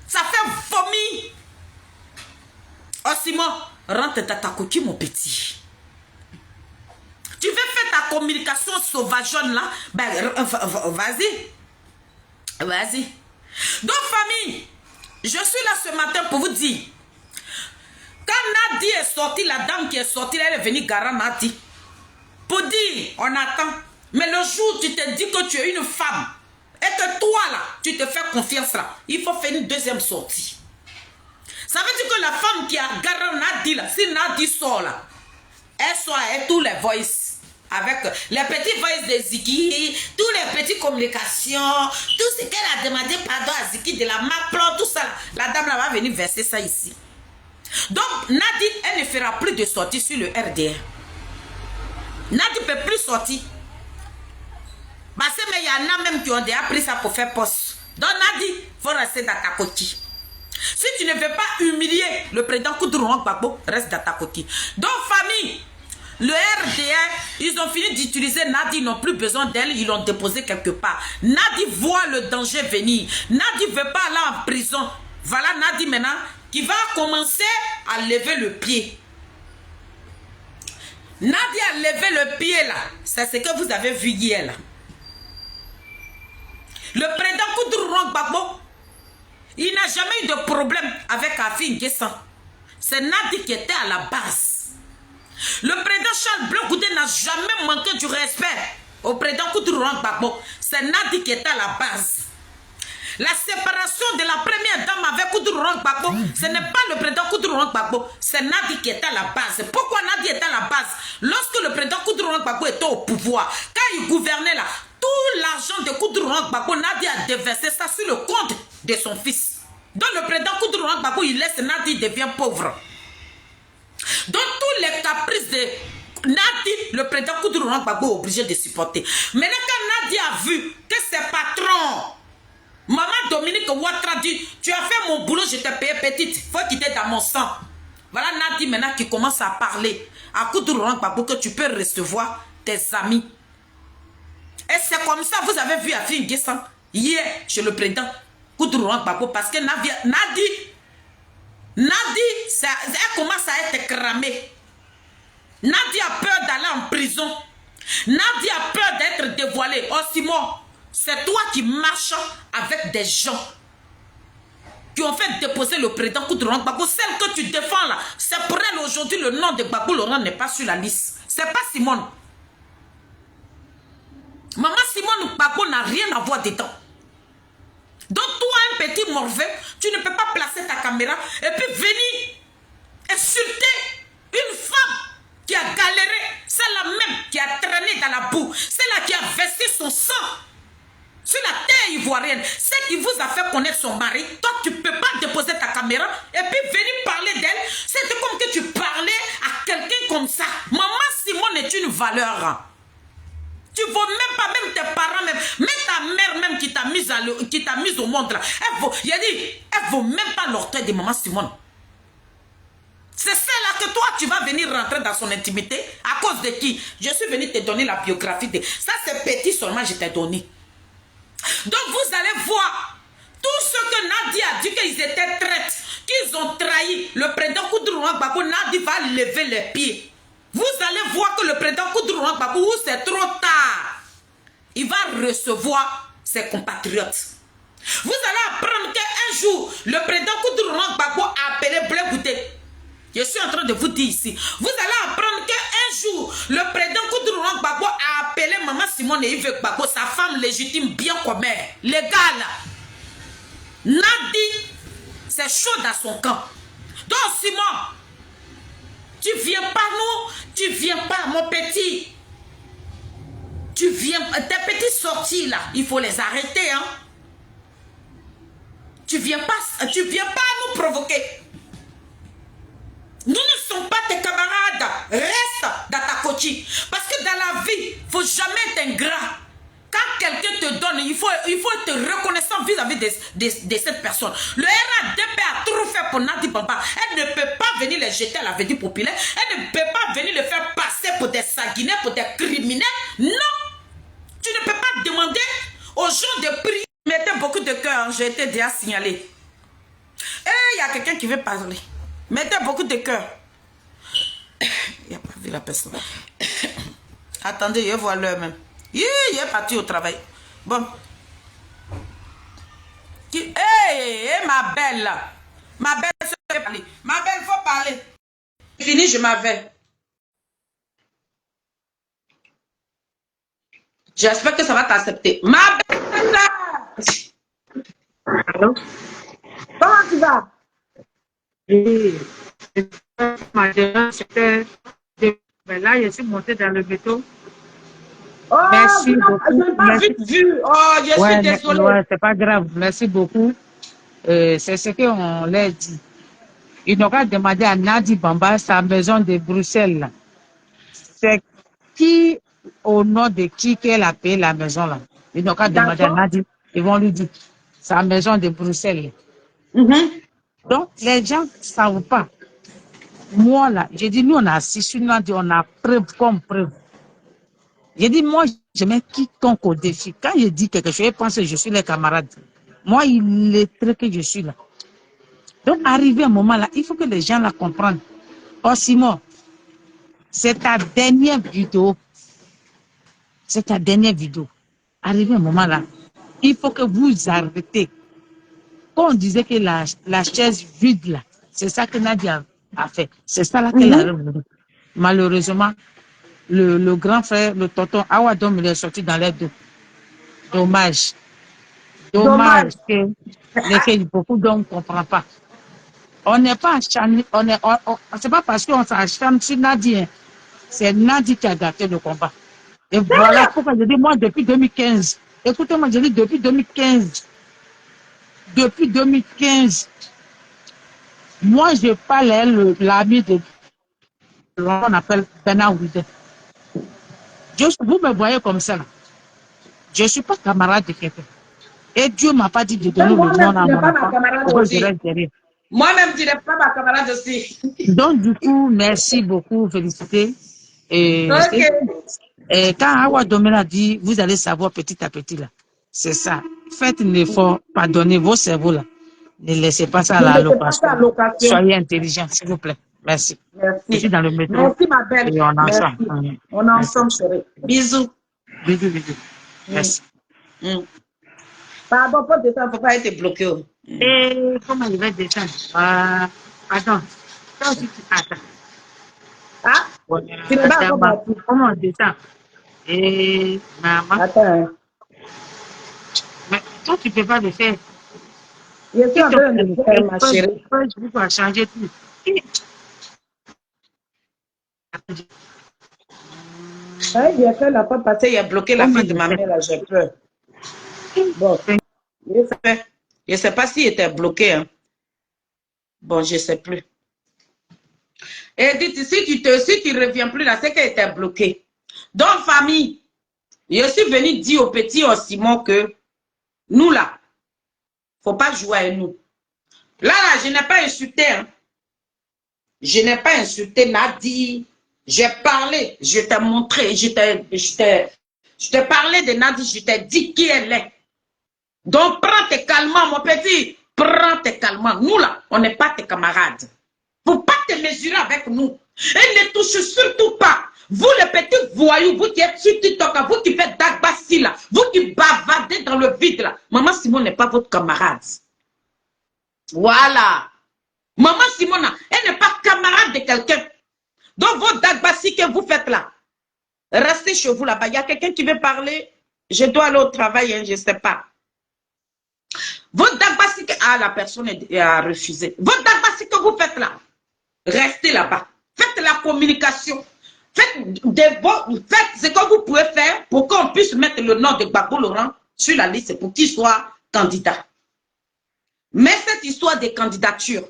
Ça fait vomir. Oh Simon, rentre dans ta coquille mon petit. Tu veux faire ta communication sauvageonne là? Ben vas-y. Vas-y. Donc famille, je suis là ce matin pour vous dire. Quand Nadi est sortie, la dame qui est sortie, elle est venue garer Nadi. Pour dire, on attend. Mais le jour où tu te dis que tu es une femme, et que toi là, tu te fais confiance là, il faut faire une deuxième sortie. Ça veut dire que la femme qui a garé Nadi là, si Nadi sort là, elle sort avec tous les voices, avec les petits voices de Ziki, tous les petites communications, tout ce qu'elle a demandé pardon à Ziki de la Maplon, tout ça. La dame là va venir verser ça ici. Donc Nadi, elle ne fera plus de sortie sur le RDR. Nadi ne peut plus sortir. Parce que il y en a même qui ont déjà pris ça pour faire poste. Donc Nadi, il faut rester dans ta coquille. Si tu ne veux pas humilier le président Koudou Gbagbo, reste dans ta coquille. Donc famille, le RDR, ils ont fini d'utiliser Nadi, ils n'ont plus besoin d'elle, ils l'ont déposé quelque part. Nadi voit le danger venir. Nadi ne veut pas aller en prison. Voilà Nadi maintenant qui va commencer à lever le pied. Nadi a levé le pied là. C'est ce que vous avez vu hier là. Le président Koudou Gbagbo, il n'a jamais eu de problème avec Afi N'Guessan. C'est Nadi qui était à la base. Le président Charles Blé Goudé n'a jamais manqué du respect au président Koudou Gbagbo. C'est Nadi qui était à la base. La séparation de la première dame avec Koudou Gbagbo, ce n'est pas le président Koudou Gbagbo, c'est Nadi qui était à la base. Pourquoi Nadi était à la base? Lorsque le président Koudou Gbagbo était au pouvoir, quand il gouvernait là, tout l'argent de Koudou Gbagbo, Nadi a déversé ça sur le compte de son fils. Donc le président Koudou Gbagbo, il laisse Nadi, devient pauvre. Donc tous les caprices de Nadi, le président Koudou Gbagbo est obligé de supporter. Maintenant quand Nadi a vu que ses patrons, Maman Dominique Ouattara dit, tu as fait mon boulot, je t'ai payé petite, il faut quitter dans mon sang. Voilà Nadi maintenant qui commence à parler à Koudou Gbagbo que tu peux recevoir tes amis. Et c'est comme ça, vous avez vu Afi N'Guessan hier chez le président Koutrourang Gbagbo parce que Nadi, elle commence à être cramée. Nadi a peur d'aller en prison. Nadi a peur d'être dévoilée. Oh Simon, c'est toi qui marches avec des gens qui ont fait déposer le président Koutrourang Gbagbo. Celle que tu défends là, c'est pour elle aujourd'hui le nom de Gbagbo Laurent n'est pas sur la liste. C'est pas Simone. Maman Simone Gbagbo n'a rien à voir dedans. Donc toi, un petit morveux, tu ne peux pas placer ta caméra et puis venir insulter une femme qui a galéré. C'est la même qui a traîné dans la boue. C'est la qui a versé son sang sur la terre ivoirienne. C'est qui vous a fait connaître son mari. Toi, tu ne peux pas déposer ta caméra et puis venir parler d'elle. C'est comme que tu parlais à quelqu'un comme ça. Maman Simone est une valeur. Tu ne vaux même pas, même tes parents, même ta mère même qui t'a mise au monde là. Elle vaut même pas l'orteil de maman Simone. C'est celle-là que toi, tu vas venir rentrer dans son intimité. À cause de qui? Je suis venu te donner la biographie de... Ça, c'est petit seulement, je t'ai donné. Donc, vous allez voir tout ce que Nadi a dit qu'ils étaient traites, qu'ils ont trahi. Le président Koutrourang Gbagbo, Nadi va lever les pieds. Vous allez voir que le président Koutrourang Gbagbo, c'est trop tard. Il va recevoir ses compatriotes. Vous allez apprendre qu'un jour, le président Koutrourang Gbagbo a appelé Blé Goûté. Je suis en train de vous dire ici. Vous allez apprendre qu'un jour, le président Koutrourang Gbagbo a appelé maman Simone et Yves Gbagbo, sa femme légitime, bien comme elle. Les gars là, Nadi, c'est chaud dans son camp. Donc Simon, tu viens pas nous, tu viens pas mon petit. Tu viens, tes petites sorties là, il faut les arrêter hein. Tu viens pas nous provoquer. Nous ne sommes pas tes camarades. Reste dans ta coquille. Parce que dans la vie, il ne faut jamais être ingrat. Quand quelqu'un te donne, il faut être reconnaissant vis-à-vis de cette personne. Le RADP a trop fait pour Nadi Bamba. Elle ne peut pas venir les jeter à la vedette populaire. Elle ne peut pas venir les faire passer pour des sanguinaires, pour des criminels. Non. Tu ne peux pas demander aux gens de prier. Mettez beaucoup de cœur. J'ai été déjà signalé. Et il y a quelqu'un qui veut parler. Mettez beaucoup de cœur. Il n'y a pas vu la personne. Attendez, je vois l'heure même. Il est parti au travail. Bon. Hé, ma belle. Ma belle, il faut parler. Ma belle, il faut parler. Fini, je m'en vais. J'espère que ça va t'accepter. Ma belle. Allô? Comment tu vas? Oui. C'était... Là, je suis montée dans le métro. Oh, Merci beaucoup. Je n'ai pas vite vu. Oh, je suis désolée. Ouais, c'est pas grave. Merci beaucoup. C'est ce qu'on l'a dit. Ils n'ont pas demandé à Nadi Bamba, sa maison de Bruxelles. Là. C'est qui, au nom de qui qu'elle a payé la maison là. Ils n'ont pas demandé à Nadi. Ils vont lui dire, sa maison de Bruxelles. Donc, les gens ne savent pas. Moi, là, j'ai dit, nous, on a assis sur Nadi, on a preuve comme preuve. J'ai dit, moi, je mets quiconque au défi. Quand je dis quelque chose, je pense que je suis les camarades. Moi, il est très que je suis là. Donc, arrivé à un moment là, il faut que les gens la comprennent. Oh, Simon, c'est ta dernière vidéo. C'est ta dernière vidéo. Arrivé à un moment là, il faut que vous arrêtez. Quand on disait que la chaise vide là, c'est ça que Nadia a fait. C'est ça là qu'elle a revenu. Malheureusement, le grand frère, le tonton Awadom, il est sorti dans les deux. Dommage. Dommage que beaucoup d'hommes ne comprennent pas. On n'est pas acharné, c'est pas parce qu'on s'acharne sur Nadi, c'est Nadi qui a gâté le combat. Et voilà pourquoi je dis, moi, depuis 2015, écoutez-moi, je dis depuis 2015, moi, je parle l'ami de on appelle Bernard Wide. Vous me voyez comme ça, là. Je ne suis pas camarade de quelqu'un. Et Dieu ne m'a pas dit de donner le nom à mon enfant. Moi-même, tu n'es pas ma camarade aussi. Donc, du coup, merci beaucoup, félicité. Et quand Awa Domena a dit, vous allez savoir petit à petit là. C'est ça. Faites un effort, pardonnez vos cerveaux là. Ne laissez pas ça à Ne la laissez pas ça à location. location. Soyez intelligent, s'il vous plaît. Merci. Je suis Merci. dans le métro Merci, ma belle. et on est ensemble. Merci. On est Merci. ensemble, chérie. Bisous. Bisous, bisous. Mm. Merci. Mm. Pardon, pas de ça, il ne faut pas être bloqué. Oh. Et comment il va descendre? Attends. Toi aussi, attends. Ah, Voilà, tu n'es pas encore d'abord, parti. comment on descend? Et maman, Attends. Hein. mais toi, tu ne peux pas le faire. Je suis S'il en te train de plaît, le faire, ma chérie. Facebook va changer tout. Hein, il a fait la fois passée, il a bloqué la Comment fille de il ma fait? mère, là, j'ai peur. Bon, je ne sais pas s'il était bloqué. Hein. Bon, je ne sais plus. Et dites, si tu reviens plus là, c'est qu'elle était bloquée. Donc, famille, je suis venue dire au petit Simon que nous là, faut pas jouer avec nous. Là, je n'ai pas insulté. Hein. Je n'ai pas insulté Nadi. J'ai parlé, je t'ai montré, je t'ai parlé de Nadi, je t'ai dit qui elle est. Donc, prends tes calmants, mon petit. Prends tes calmants. Nous, là, on n'est pas tes camarades. Faut pas te mesurer avec nous. Et ne touche surtout pas. Vous, les petits voyous, vous qui êtes sur TikTok, vous qui faites Dagbassi, là, vous qui bavardez dans le vide, là. Maman Simon n'est pas votre camarade. Voilà. Maman Simona, elle n'est pas camarade de quelqu'un. Donc, vos Dagbassi que vous faites là, restez chez vous là-bas. Il y a quelqu'un qui veut parler. Je dois aller au travail, hein, je ne sais pas. Votre Dagbassi que... Ah, la personne a refusé. Votre Dagbassi que vous faites là, restez là-bas. Faites la communication. Faites ce que vous pouvez faire pour qu'on puisse mettre le nom de Gbagbo Laurent sur la liste pour qu'il soit candidat. Mais cette histoire de candidature,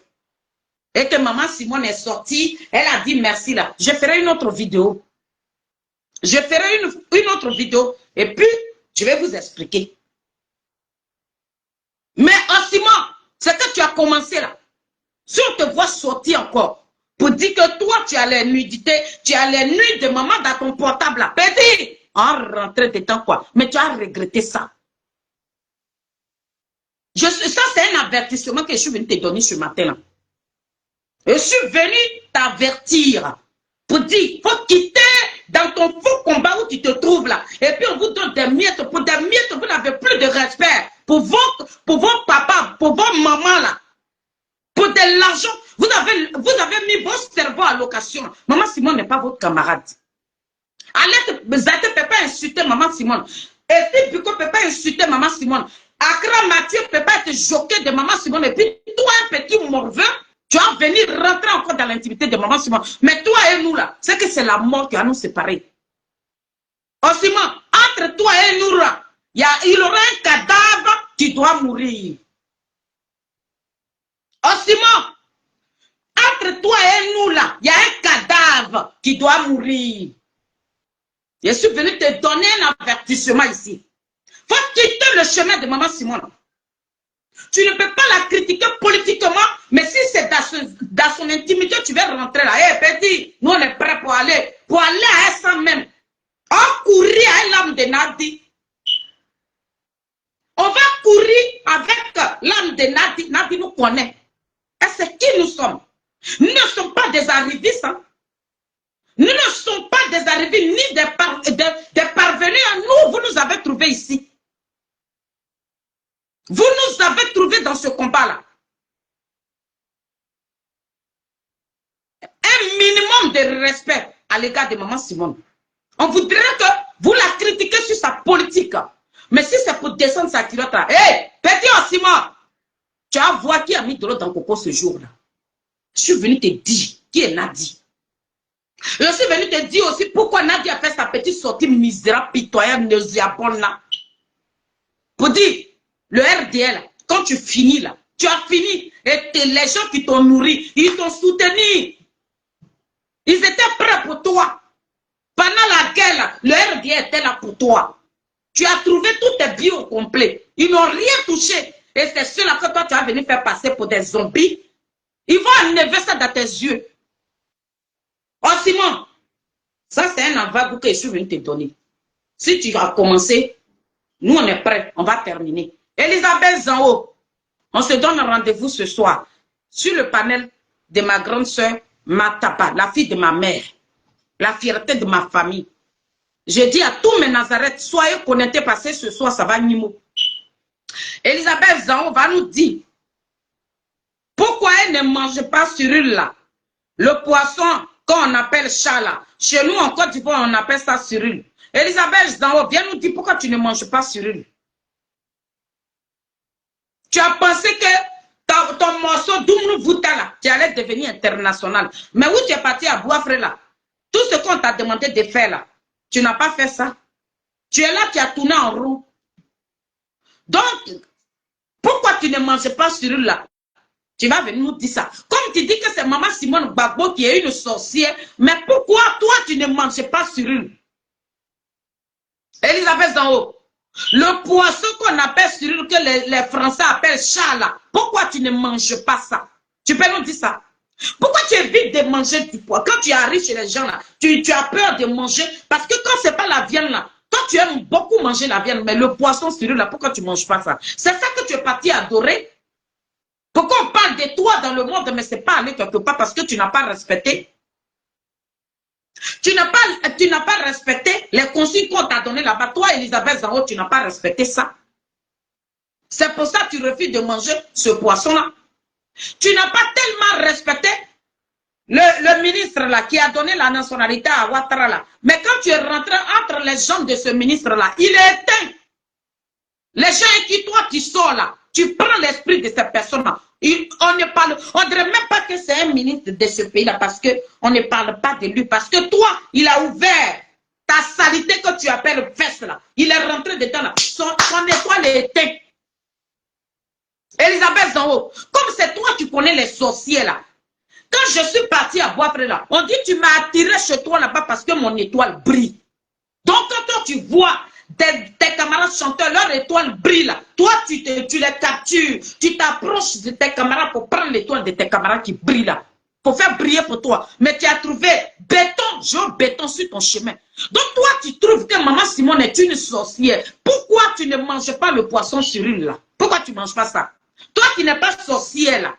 et que maman Simone est sortie, elle a dit merci là. Je ferai une autre vidéo. Je ferai une autre vidéo et puis je vais vous expliquer. Mais en Simon, c'est que tu as commencé là. Si on te voit sortir encore pour dire que toi tu as les nudités, tu as les nuits de maman dans ton portable là, petit, en rentrée dedans quoi. Mais tu as regretté ça. Ça c'est un avertissement que je suis venu te donner ce matin là. Je suis venu t'avertir pour dire, il faut quitter dans ton faux combat où tu te trouves là. Et puis on vous donne des miettes. Pour des miettes, vous n'avez plus de respect. Pour vos papas, pour vos mamans là. Pour de l'argent, vous avez mis vos cerveaux à location. Maman Simone n'est pas votre camarade. Allez, Zate ne peut pas insulter Maman Simone. Et puis Pico ne peut pas insulter Maman Simone. Accra Mathieu ne peut pas être choqué de Maman Simone. Et puis toi, un petit morveux, tu vas venir rentrer encore dans l'intimité de Maman Simone. Mais toi et nous là, c'est que c'est la mort qui va nous séparer. Oh Simon, entre toi et nous là, il y aura un cadavre qui doit mourir. Oh Simon, entre toi et nous là, il y a un cadavre qui doit mourir. Je suis venu te donner un avertissement ici. Il faut quitter le chemin de Maman Simone. Tu ne peux pas la critiquer politiquement, mais si c'est dans son intimité, tu vas rentrer là. Hé, petit, nous on est prêts pour aller à ça même. On courir à l'âme de Nadi. On va courir avec l'âme de Nadi. Nadi nous connaît. Et c'est qui nous sommes? Nous ne sommes pas des arrivistes. Hein? Nous ne sommes pas des arrivés ni des parvenus à nous. Vous nous avez trouvés ici. Vous nous avez trouvés dans ce combat-là. Un minimum de respect à l'égard de Maman Simone. On voudrait que vous la critiquez sur sa politique. Mais si c'est pour descendre sa culotte là, hé, petit Simon, tu as vu qui a mis de l'eau dans le coco ce jour-là. Je suis venu te dire qui est Nadi. Je suis venu te dire aussi pourquoi Nadi a fait sa petite sortie misérable, pitoyable, nauséabonde là. Pour dire, le RDL, quand tu finis là, tu as fini. Et les gens qui t'ont nourri, ils t'ont soutenu. Ils étaient prêts pour toi. Pendant la guerre, là, le RDL était là pour toi. Tu as trouvé tous tes biens au complet. Ils n'ont rien touché. Et c'est cela que toi, tu vas venir faire passer pour des zombies. Ils vont enlever ça dans tes yeux. Oh Simon, ça c'est un envoi que je suis venu te donner. Si tu as commencé, Nous, on est prêts. On va terminer. Elisabeth Zanho, on se donne rendez-vous ce soir sur le panel de ma grande sœur Mataba, la fille de ma mère, la fierté de ma famille. Je dis à tous mes Nazareth, soyez connectés parce que ce soir, ça va Nimo. Elisabeth Zanho va nous dire pourquoi elle ne mange pas Cyril là. Le poisson qu'on appelle chat là. Chez nous, en Côte d'Ivoire, on appelle ça Cyril. Elisabeth Zanho, viens nous dire pourquoi tu ne manges pas Cyril. Tu as pensé que ton morceau d'Oumnou Vouta là, tu allais devenir international. Mais où tu es parti à Bois-Fré là, tout ce qu'on t'a demandé de faire là, tu n'as pas fait ça. Tu es là, tu as tourné en rond. Donc, pourquoi tu ne manges pas Cyril là? Tu vas venir nous dire ça. Comme tu dis que c'est Maman Simone Gbagbo qui est une sorcière, mais pourquoi toi tu ne manges pas Cyril? Elisabeth Zanho, le poisson qu'on appelle Cyril, que les Français appellent chat là, pourquoi tu ne manges pas ça? Tu peux nous dire ça? Pourquoi tu évites de manger du poisson? Quand tu arrives chez les gens là, tu as peur de manger, parce que quand c'est pas la viande là, toi tu aimes beaucoup manger la viande, mais le poisson Cyril là, pourquoi tu ne manges pas ça? C'est ça que tu es parti adorer? Pourquoi on parle de toi dans le monde, mais ce n'est pas aller quelque part parce que tu n'as pas respecté. Tu n'as pas respecté les consignes qu'on t'a donné là-bas. Toi, Elisabeth Zanho, tu n'as pas respecté ça. C'est pour ça que tu refuses de manger ce poisson-là. Tu n'as pas tellement respecté le ministre là qui a donné la nationalité à Ouattara là. Mais quand tu es rentré entre les jambes de ce ministre-là, il est éteint. Les gens qui toi tu sors là, tu prends l'esprit de cette personne-là. On ne parle, on dirait même pas que c'est un ministre de ce pays-là parce qu'on ne parle pas de lui. Parce que toi, il a ouvert ta saleté que tu appelles fesse là. Il est rentré dedans là. Son étoile est éteinte. Elisabeth Zanho, comme c'est toi qui connais les sorciers là. Quand je suis parti à Bois-Fré là, on dit tu m'as attiré chez toi là-bas parce que mon étoile brille. Donc quand toi tu vois tes camarades chanteurs, leur étoile brille là. Toi, tu les captures. Tu t'approches de tes camarades pour prendre l'étoile de tes camarades qui brillent là. Pour faire briller pour toi. Mais tu as trouvé béton, genre béton sur ton chemin. Donc toi, tu trouves que Maman Simone est une sorcière. Pourquoi tu ne manges pas le poisson Cyril là? Pourquoi tu ne manges pas ça? Toi qui n'es pas sorcière là.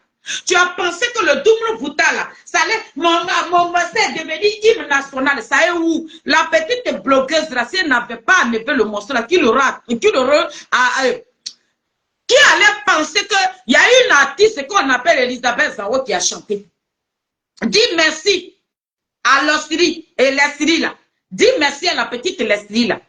Tu as pensé que le Doumlou Vouta là, ça allait, mon est devenu hymne national. Ça est où? La petite blogueuse là, si elle n'avait pas enlevé le morceau là, qui allait penser qu'il y a une artiste qu'on appelle Elisabeth Zanho qui a chanté. Dis merci à Leslie et Leslie là. Dis merci à la petite Leslie là.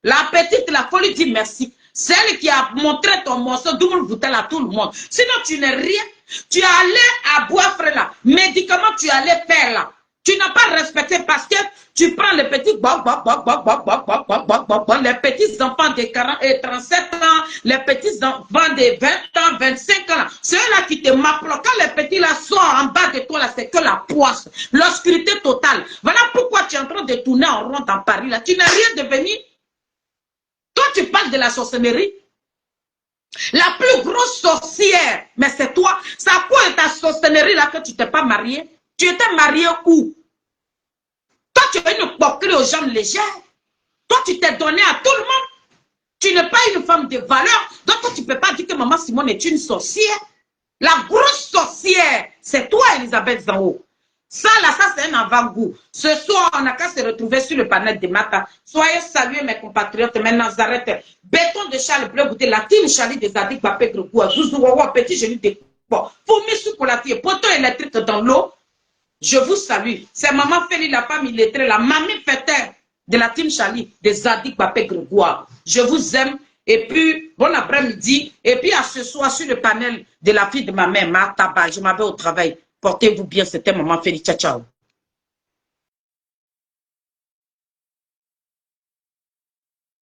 La petite là, faut lui dire merci. Celle qui a montré ton morceau Doumlou Vouta là à tout le monde. Sinon tu n'es rien. Tu es allé à Bois-Fré là, médicaments tu allais faire là. Tu n'as pas respecté parce que tu prends les petits les petits enfants de 40 et 37 ans, les petits enfants de 20 ans, 25 ans. Ceux-là qui te m'applaudissent, quand les petits là sortent en bas de toi là, c'est que la poisse, l'obscurité totale. Voilà pourquoi tu es en train de tourner en rond dans Paris là. Tu n'es rien devenu. Toi tu parles de la sorcellerie. La plus grosse sorcière, mais c'est toi. C'est à quoi ta sorcellerie là que tu t'es pas mariée? Tu étais mariée où? Toi, tu es une coquerie aux jambes légères. Toi, tu t'es donné à tout le monde. Tu n'es pas une femme de valeur. Donc, toi, tu ne peux pas dire que Maman Simone est une sorcière. La grosse sorcière, c'est toi, Elisabeth Zanho. Ça, là, ça, c'est un avant-goût. Ce soir, on n'a qu'à se retrouver sur le panel de Mata. Soyez salués, mes compatriotes, mes Nazareth. Béton de Charles Bleu, la team Charlie des Adik Bapé Gregoua, Zouzouawa, petit genou de bon. Fourmi sous colatier, poteau électrique dans l'eau. Je vous salue. C'est Maman Félie, la femme illettrée, la mamie fêteur de la team Charlie des Adik Bapé Gregoua. Je vous aime. Et puis, bon après-midi. Et puis, à ce soir, sur le panel de la fille de ma mère, Martaba, je m'avais au travail. Portez-vous bien, c'était Maman Félie. Ciao, ciao.